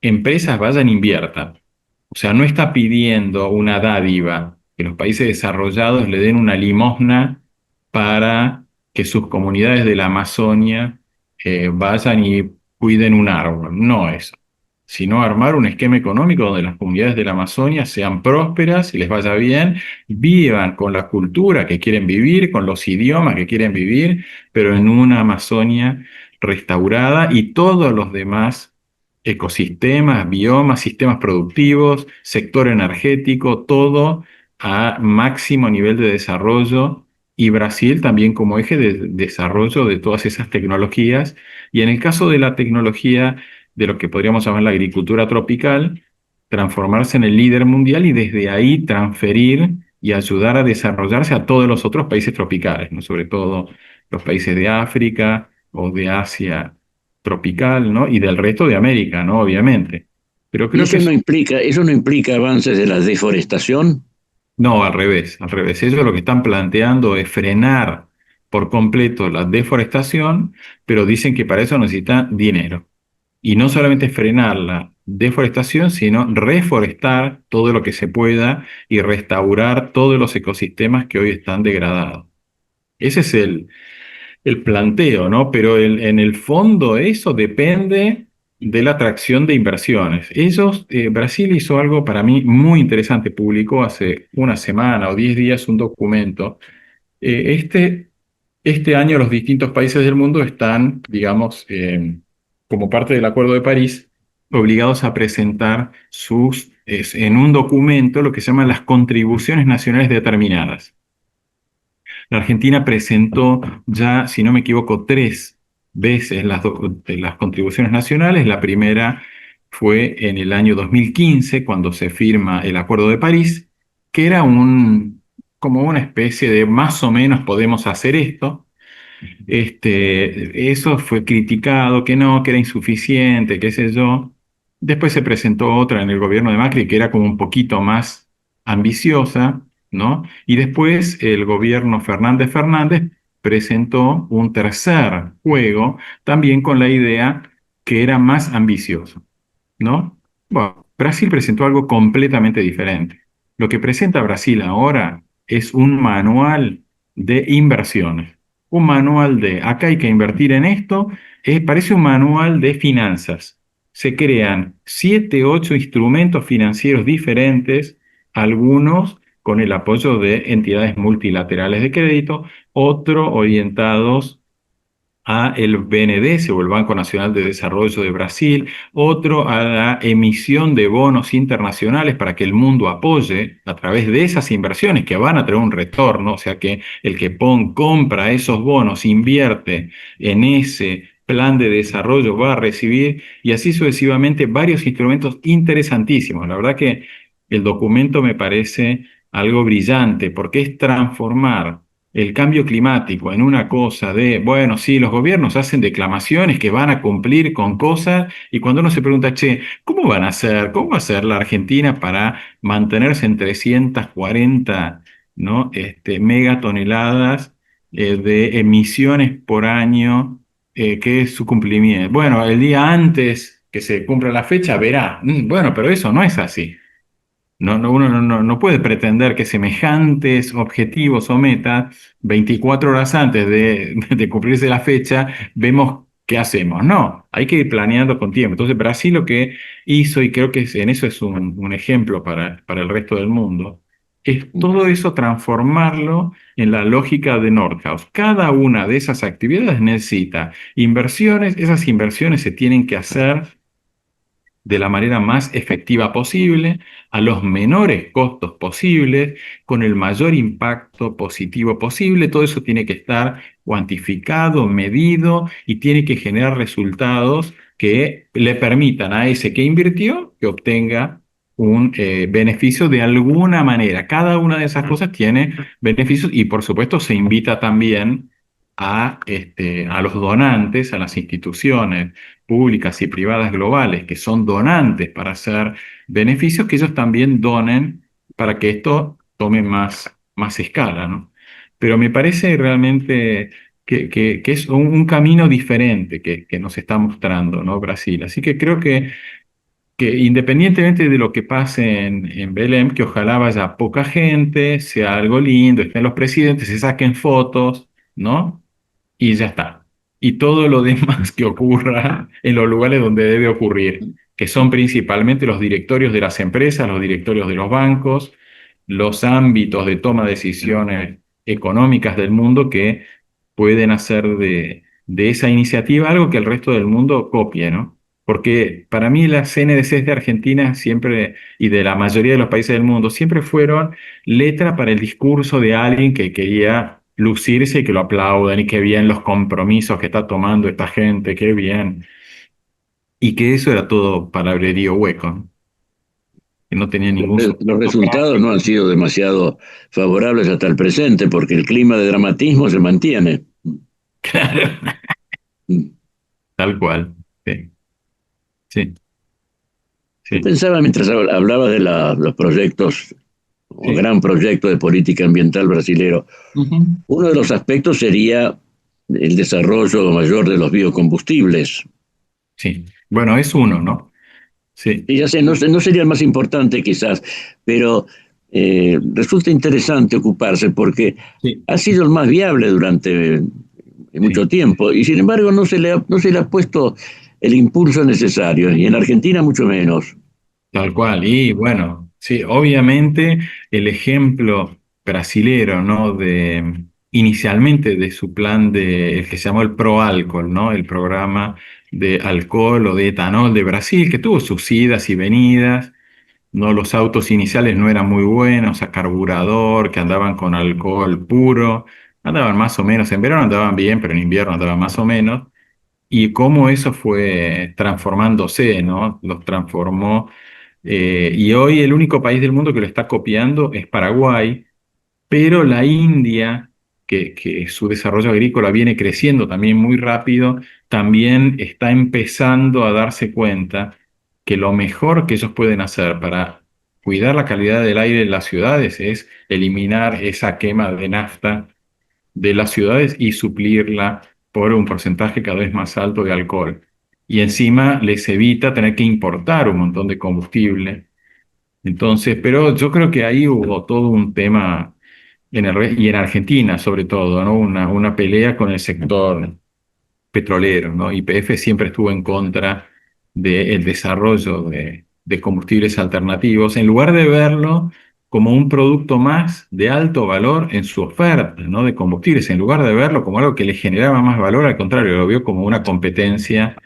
Speaker 9: empresas vayan e inviertan. O sea, no está pidiendo una dádiva, que los países desarrollados le den una limosna para que sus comunidades de la Amazonia vayan y cuiden un árbol, no eso, sino armar un esquema económico donde las comunidades de la Amazonia sean prósperas y les vaya bien, vivan con la cultura que quieren vivir, con los idiomas que quieren vivir, pero en una Amazonia restaurada y todos los demás ecosistemas, biomas, sistemas productivos, sector energético, todo a máximo nivel de desarrollo y Brasil también como eje de desarrollo de todas esas tecnologías. Y en el caso de la tecnología de lo que podríamos llamar la agricultura tropical, transformarse en el líder mundial y desde ahí transferir y ayudar a desarrollarse a todos los otros países tropicales, ¿no? Sobre todo los países de África o de Asia tropical, ¿no? Y del resto de América, ¿no? Obviamente. Pero
Speaker 8: ¿Y
Speaker 9: creo que
Speaker 8: eso no implica avances de la deforestación?
Speaker 9: no, al revés, al revés. Ellos lo que están planteando es frenar por completo la deforestación, pero dicen que para eso necesitan dinero. Y no solamente frenar la deforestación, sino reforestar todo lo que se pueda y restaurar todos los ecosistemas que hoy están degradados. Ese es el planteo, ¿no? Pero en el fondo eso depende de la atracción de inversiones. Brasil hizo algo para mí muy interesante, publicó hace una semana o 10 días un documento. Este año los distintos países del mundo están, digamos, como parte del Acuerdo de París, obligados a presentar en un documento lo que se llaman las contribuciones nacionales determinadas. La Argentina presentó ya, si no me equivoco, 3 veces las contribuciones nacionales. La primera fue en el año 2015, cuando se firma el Acuerdo de París, que era como una especie de más o menos podemos hacer esto. Eso fue criticado, que no, que era insuficiente, qué sé yo. Después se presentó otra en el gobierno de Macri que era como un poquito más ambiciosa, ¿no? Y después el gobierno Fernández presentó un tercer juego, también con la idea que era más ambicioso, ¿no? Bueno, Brasil presentó algo completamente diferente. Lo que presenta Brasil ahora es un manual de inversiones. Un manual de, acá hay que invertir en esto, parece un manual de finanzas. Se crean 7, 8 instrumentos financieros diferentes, algunos con el apoyo de entidades multilaterales de crédito, otros orientados a el BNDES o el Banco Nacional de Desarrollo de Brasil, otro a la emisión de bonos internacionales para que el mundo apoye a través de esas inversiones que van a tener un retorno, o sea que el que compra esos bonos, invierte en ese plan de desarrollo, va a recibir, y así sucesivamente varios instrumentos interesantísimos. La verdad que el documento me parece algo brillante porque es transformar el cambio climático en una cosa de, bueno, sí, los gobiernos hacen declamaciones que van a cumplir con cosas, y cuando uno se pregunta, che, ¿cómo van a hacer? ¿Cómo va a hacer la Argentina para mantenerse en 340, ¿no? Megatoneladas de emisiones por año, que es su cumplimiento? Bueno, el día antes que se cumpla la fecha verá. Bueno, pero eso no es así. Uno no puede pretender que semejantes objetivos o metas, 24 horas antes de cumplirse la fecha, vemos qué hacemos. No, hay que ir planeando con tiempo. Entonces Brasil lo que hizo, y creo que en eso es un ejemplo para el resto del mundo, es todo eso transformarlo en la lógica de Nordhaus. Cada una de esas actividades necesita inversiones, esas inversiones se tienen que hacer de la manera más efectiva posible, a los menores costos posibles, con el mayor impacto positivo posible. Todo eso tiene que estar cuantificado, medido y tiene que generar resultados que le permitan a ese que invirtió que obtenga un beneficio de alguna manera. Cada una de esas cosas tiene beneficios y por supuesto se invita también a los donantes, a las instituciones públicas y privadas globales que son donantes para hacer beneficios, que ellos también donen para que esto tome más escala, ¿no? Pero me parece realmente que es un camino diferente que nos está mostrando, ¿no? Brasil. Así que creo que independientemente de lo que pase en Belém, que ojalá vaya poca gente, sea algo lindo, estén los presidentes, se saquen fotos, ¿no? y ya está. Y todo lo demás que ocurra en los lugares donde debe ocurrir, que son principalmente los directorios de las empresas, los directorios de los bancos, los ámbitos de toma de decisiones económicas del mundo que pueden hacer de esa iniciativa algo que el resto del mundo copie, ¿no? Porque para mí las CNDCs de Argentina siempre, y de la mayoría de los países del mundo, siempre fueron letra para el discurso de alguien que quería lucirse y que lo aplaudan, y qué bien los compromisos que está tomando esta gente, qué bien. Y que eso era todo palabrerío hueco, ¿no? Que no tenía ningún
Speaker 8: Los resultados no han sido demasiado favorables hasta el presente, porque el clima de dramatismo se mantiene.
Speaker 9: Claro, tal cual. Sí, sí,
Speaker 8: Yo
Speaker 9: sí.
Speaker 8: pensaba mientras hablaba de los proyectos, o
Speaker 9: Sí.
Speaker 8: gran proyecto de política ambiental brasilero, uno de los aspectos sería el desarrollo mayor de los biocombustibles.
Speaker 9: Sí. Bueno, es uno, ¿no? Sí.
Speaker 8: Y ya sé, no sería el más importante quizás, pero resulta interesante ocuparse porque
Speaker 9: Sí.
Speaker 8: ha sido el más viable durante mucho tiempo y sin embargo no se le ha puesto el impulso necesario y en Argentina mucho menos.
Speaker 9: Tal cual. Y bueno, sí, obviamente el ejemplo brasilero, ¿no? Inicialmente de su plan el que se llamó el Proálcool, ¿no? El programa de alcohol o de etanol de Brasil, que tuvo sus idas y venidas, ¿no? Los autos iniciales no eran muy buenos, a carburador, que andaban con alcohol puro, andaban más o menos, en verano andaban bien, pero en invierno andaban más o menos. Y cómo eso fue transformándose, ¿no? Los transformó. Y hoy el único país del mundo que lo está copiando es Paraguay, pero la India, que su desarrollo agrícola viene creciendo también muy rápido, también está empezando a darse cuenta que lo mejor que ellos pueden hacer para cuidar la calidad del aire en las ciudades es eliminar esa quema de nafta de las ciudades y suplirla por un porcentaje cada vez más alto de alcohol. Y encima les evita tener que importar un montón de combustible. Entonces, pero yo creo que ahí hubo todo un tema, y en Argentina sobre todo, ¿no? Una pelea con el sector petrolero, ¿no? YPF siempre estuvo en contra del desarrollo de combustibles alternativos, en lugar de verlo como un producto más de alto valor en su oferta, ¿no? De combustibles, en lugar de verlo como algo que le generaba más valor, al contrario, lo vio como una competencia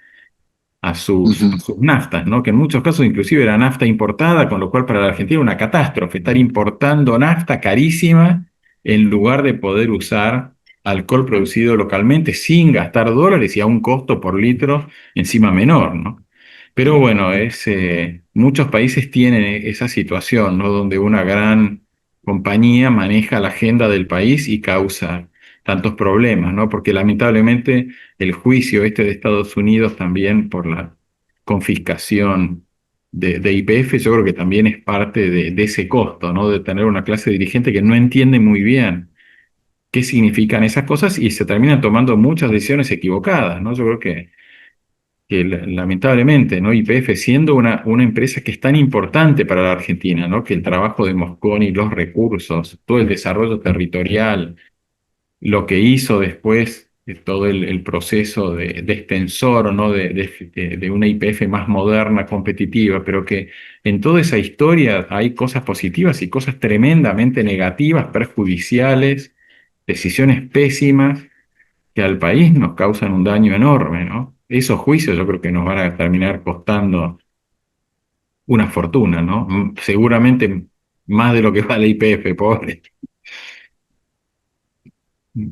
Speaker 9: a sus naftas, ¿no? Que en muchos casos inclusive era nafta importada, con lo cual para la Argentina era una catástrofe, estar importando nafta carísima en lugar de poder usar alcohol producido localmente sin gastar dólares y a un costo por litro encima menor, ¿no? Pero bueno, muchos países tienen esa situación, ¿no? Donde una gran compañía maneja la agenda del país y causa tantos problemas, ¿no? Porque lamentablemente el juicio de Estados Unidos también por la confiscación de YPF, yo creo que también es parte de ese costo, ¿no? De tener una clase dirigente que no entiende muy bien qué significan esas cosas y se terminan tomando muchas decisiones equivocadas, ¿no? Yo creo que lamentablemente, ¿no? YPF siendo una empresa que es tan importante para la Argentina, ¿no? Que el trabajo de Mosconi, los recursos, todo el desarrollo territorial, lo que hizo después de todo el proceso de extensor, ¿no? De una YPF más moderna, competitiva, pero que en toda esa historia hay cosas positivas y cosas tremendamente negativas, perjudiciales, decisiones pésimas que al país nos causan un daño enorme, ¿no? Esos juicios yo creo que nos van a terminar costando una fortuna, ¿no? Seguramente más de lo que vale YPF, pobre.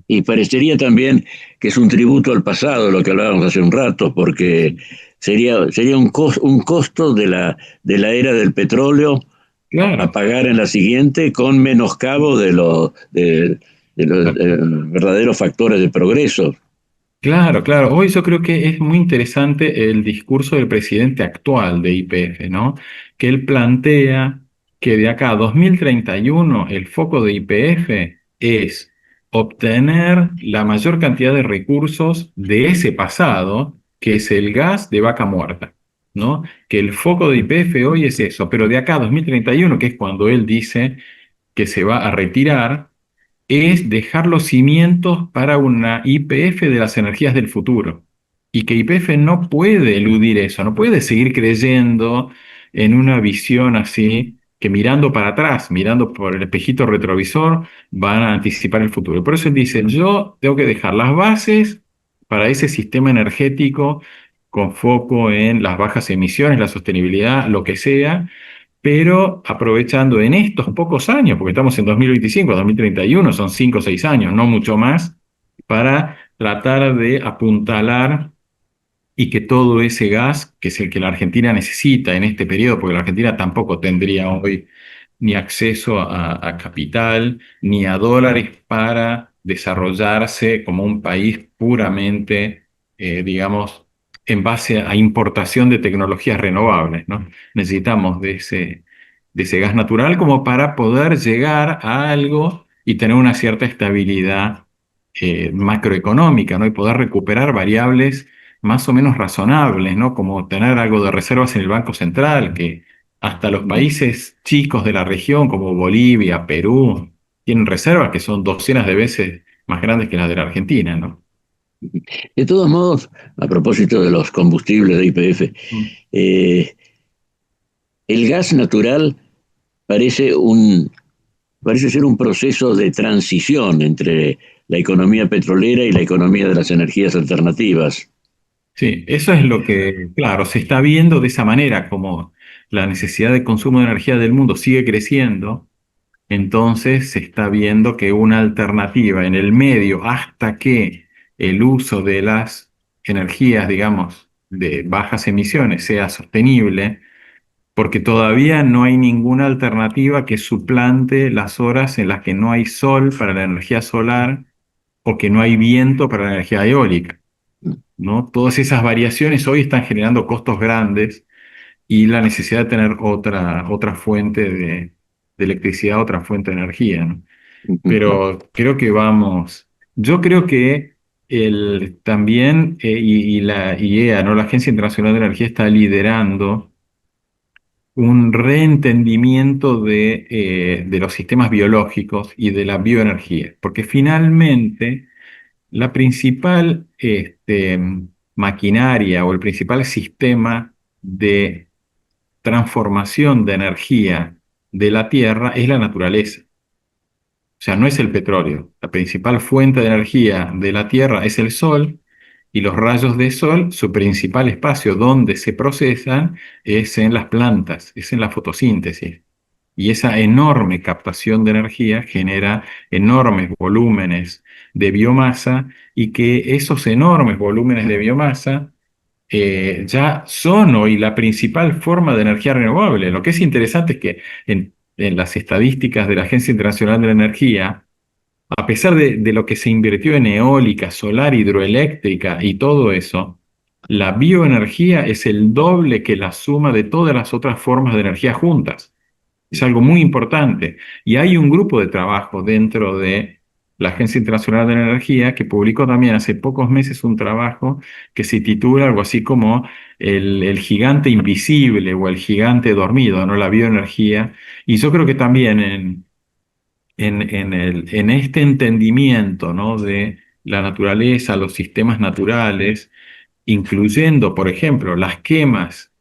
Speaker 8: Y parecería también que es un tributo al pasado, lo que hablábamos hace un rato, porque sería un costo de la era del petróleo
Speaker 9: Claro.
Speaker 8: a pagar en la siguiente con menoscabo de los verdaderos factores de progreso.
Speaker 9: Claro, claro. Hoy yo creo que es muy interesante el discurso del presidente actual de YPF, ¿no? Que él plantea que de acá a 2031 el foco de YPF es obtener la mayor cantidad de recursos de ese pasado, que es el gas de vaca muerta, ¿no? Que el foco de YPF hoy es eso, pero de acá a 2031, que es cuando él dice que se va a retirar, es dejar los cimientos para una YPF de las energías del futuro. Y que YPF no puede eludir eso, no puede seguir creyendo en una visión así, que mirando para atrás, mirando por el espejito retrovisor, van a anticipar el futuro. Por eso él dice, yo tengo que dejar las bases para ese sistema energético con foco en las bajas emisiones, la sostenibilidad, lo que sea, pero aprovechando en estos pocos años, porque estamos en 2025, 2031, son 5 o 6 años, no mucho más, para tratar de apuntalar y que todo ese gas, que es el que la Argentina necesita en este periodo, porque la Argentina tampoco tendría hoy ni acceso a capital, ni a dólares para desarrollarse como un país puramente, digamos, en base a importación de tecnologías renovables, ¿no? Necesitamos de ese gas natural como para poder llegar a algo y tener una cierta estabilidad macroeconómica, ¿no? Y poder recuperar variables más o menos razonables, ¿no? Como tener algo de reservas en el Banco Central, que hasta los países chicos de la región, como Bolivia, Perú, tienen reservas que son docenas de veces más grandes que las de la Argentina, ¿no?
Speaker 8: De todos modos, a propósito de los combustibles de YPF, el gas natural parece ser un proceso de transición entre la economía petrolera y la economía de las energías alternativas.
Speaker 9: Sí, eso es lo que, claro, se está viendo de esa manera, como la necesidad de consumo de energía del mundo sigue creciendo, entonces se está viendo que una alternativa en el medio hasta que el uso de las energías, digamos, de bajas emisiones sea sostenible, porque todavía no hay ninguna alternativa que suplante las horas en las que no hay sol para la energía solar o que no hay viento para la energía eólica, ¿no? Todas esas variaciones hoy están generando costos grandes y la necesidad de tener otra fuente de electricidad, otra fuente de energía, ¿no? Pero creo que yo creo que también, y la IEA, ¿no? La Agencia Internacional de Energía está liderando un reentendimiento de los sistemas biológicos y de la bioenergía, porque finalmente la principal maquinaria o el principal sistema de transformación de energía de la Tierra es la naturaleza. O sea, no es el petróleo. La principal fuente de energía de la Tierra es el Sol, y los rayos de sol, su principal espacio donde se procesan es en las plantas, es en la fotosíntesis. Y esa enorme captación de energía genera enormes volúmenes de biomasa, y que esos enormes volúmenes de biomasa ya son hoy la principal forma de energía renovable. Lo que es interesante es que en las estadísticas de la Agencia Internacional de la Energía, a pesar de lo que se invirtió en eólica, solar, hidroeléctrica y todo eso, la bioenergía es el doble que la suma de todas las otras formas de energía juntas. Es algo muy importante. Y hay un grupo de trabajo dentro de la Agencia Internacional de la Energía que publicó también hace pocos meses un trabajo que se titula algo así como el gigante invisible o el gigante dormido, ¿no? La bioenergía. Y yo creo que también en este entendimiento, ¿no? De la naturaleza, los sistemas naturales, incluyendo, por ejemplo, las quemas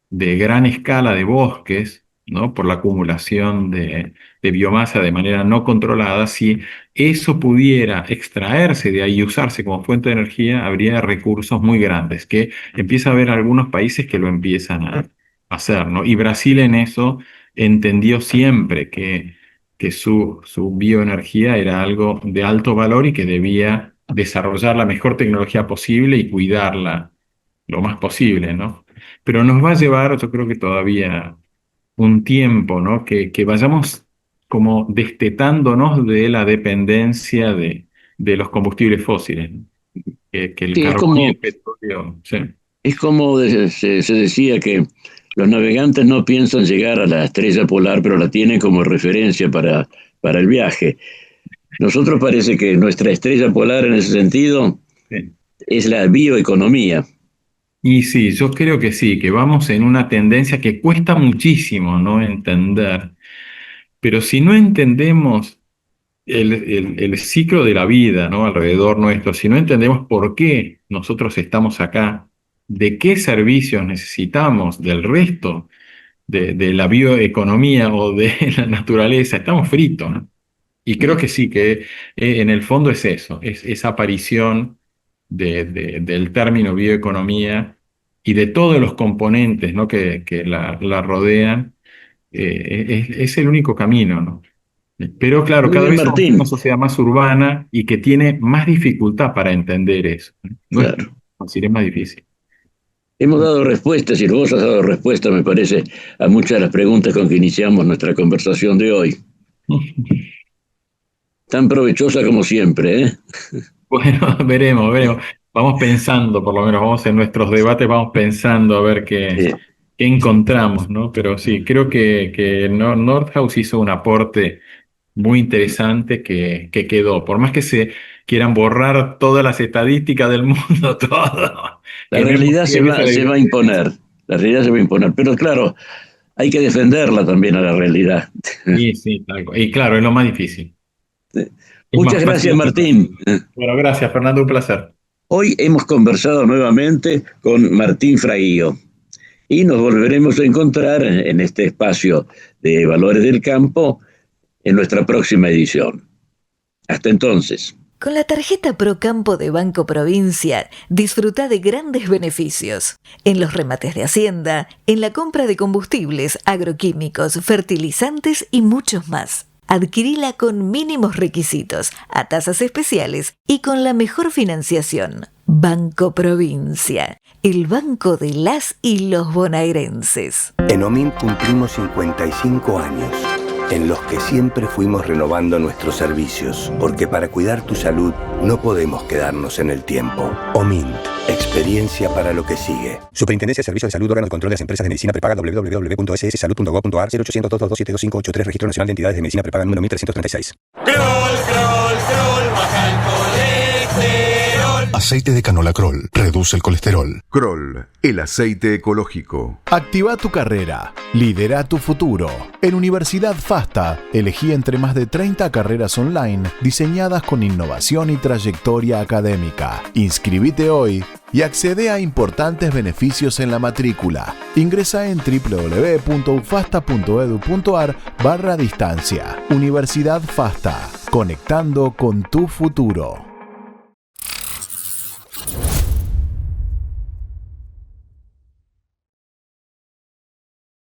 Speaker 9: de gran escala de bosques, ¿no? Por la acumulación de biomasa de manera no controlada, si eso pudiera extraerse de ahí y usarse como fuente de energía, habría recursos muy grandes, que empieza a haber algunos países que lo empiezan a hacer, ¿no? Y Brasil en eso entendió siempre que su bioenergía era algo de alto valor y que debía desarrollar la mejor tecnología posible y cuidarla lo más posible, ¿no? Pero nos va a llevar, yo creo que todavía un tiempo, ¿no? Que vayamos como destetándonos de la dependencia de los combustibles fósiles, ¿no? Que el
Speaker 8: Sí,
Speaker 9: carbón y el petróleo, sí.
Speaker 8: es como se decía que los navegantes no piensan llegar a la estrella polar, pero la tienen como referencia para el viaje. Nosotros parece que nuestra estrella polar en ese sentido
Speaker 9: Sí.
Speaker 8: es la bioeconomía.
Speaker 9: Y sí, yo creo que sí, que vamos en una tendencia que cuesta muchísimo no entender, pero si no entendemos el ciclo de la vida, ¿no? Alrededor nuestro, si no entendemos por qué nosotros estamos acá, de qué servicios necesitamos del resto de la bioeconomía o de la naturaleza, estamos fritos, ¿no? Y creo que sí, que en el fondo es eso, es esa aparición del término bioeconomía y de todos los componentes, ¿no? que la rodean, es el único camino, ¿no? Pero claro,
Speaker 8: Muy
Speaker 9: cada
Speaker 8: bien,
Speaker 9: vez somos
Speaker 8: Martín.
Speaker 9: una sociedad más urbana y que tiene más dificultad para entender eso, ¿no? No es
Speaker 8: Claro.
Speaker 9: fácil, es más difícil.
Speaker 8: Hemos dado respuestas y vos has dado respuesta, me parece, a muchas de las preguntas con que iniciamos nuestra conversación de hoy. Tan provechosa como siempre, ¿eh?
Speaker 9: Bueno, veremos. Vamos pensando, por lo menos vamos en nuestros debates, vamos pensando a ver qué encontramos, ¿no? Pero sí, creo que Nordhaus hizo un aporte muy interesante que quedó. Por más que se quieran borrar todas las estadísticas del mundo, todo.
Speaker 8: La realidad se va a imponer. La realidad se va a imponer. Pero claro, hay que defenderla también a la realidad.
Speaker 9: Sí, y claro, es lo más difícil.
Speaker 8: Muchas gracias, Martín.
Speaker 9: Bueno, gracias, Fernando, un placer.
Speaker 8: Hoy hemos conversado nuevamente con Martín Fraguío y nos volveremos a encontrar en este espacio de Valores del Campo en nuestra próxima edición. Hasta entonces.
Speaker 1: Con la tarjeta Procampo de Banco Provincia, disfruta de grandes beneficios. En los remates de Hacienda, en la compra de combustibles, agroquímicos, fertilizantes y muchos más. Adquirila con mínimos requisitos, a tasas especiales y con la mejor financiación. Banco Provincia, el banco de las y los bonaerenses.
Speaker 2: En Omint cumplimos 55 años, en los que siempre fuimos renovando nuestros servicios, porque para cuidar tu salud no podemos quedarnos en el tiempo. Omint, experiencia para lo que sigue.
Speaker 3: Superintendencia de Servicios de Salud, órgano de control de las empresas de medicina prepaga, www.sssalud.gov.ar, 0800-222-72583, Registro Nacional de Entidades de Medicina Prepaga número 1336.
Speaker 4: Kroll, baja el colesterol.
Speaker 5: Aceite de canola Kroll reduce el colesterol.
Speaker 6: Kroll, el aceite ecológico.
Speaker 7: Activa tu carrera. Lidera tu futuro. En Universidad FASTA, elegí entre más de 30 carreras online diseñadas con innovación y trayectoria académica. Inscribite hoy y accede a importantes beneficios en la matrícula. Ingresa en www.ufasta.edu.ar/distancia. Universidad FASTA, conectando con tu futuro.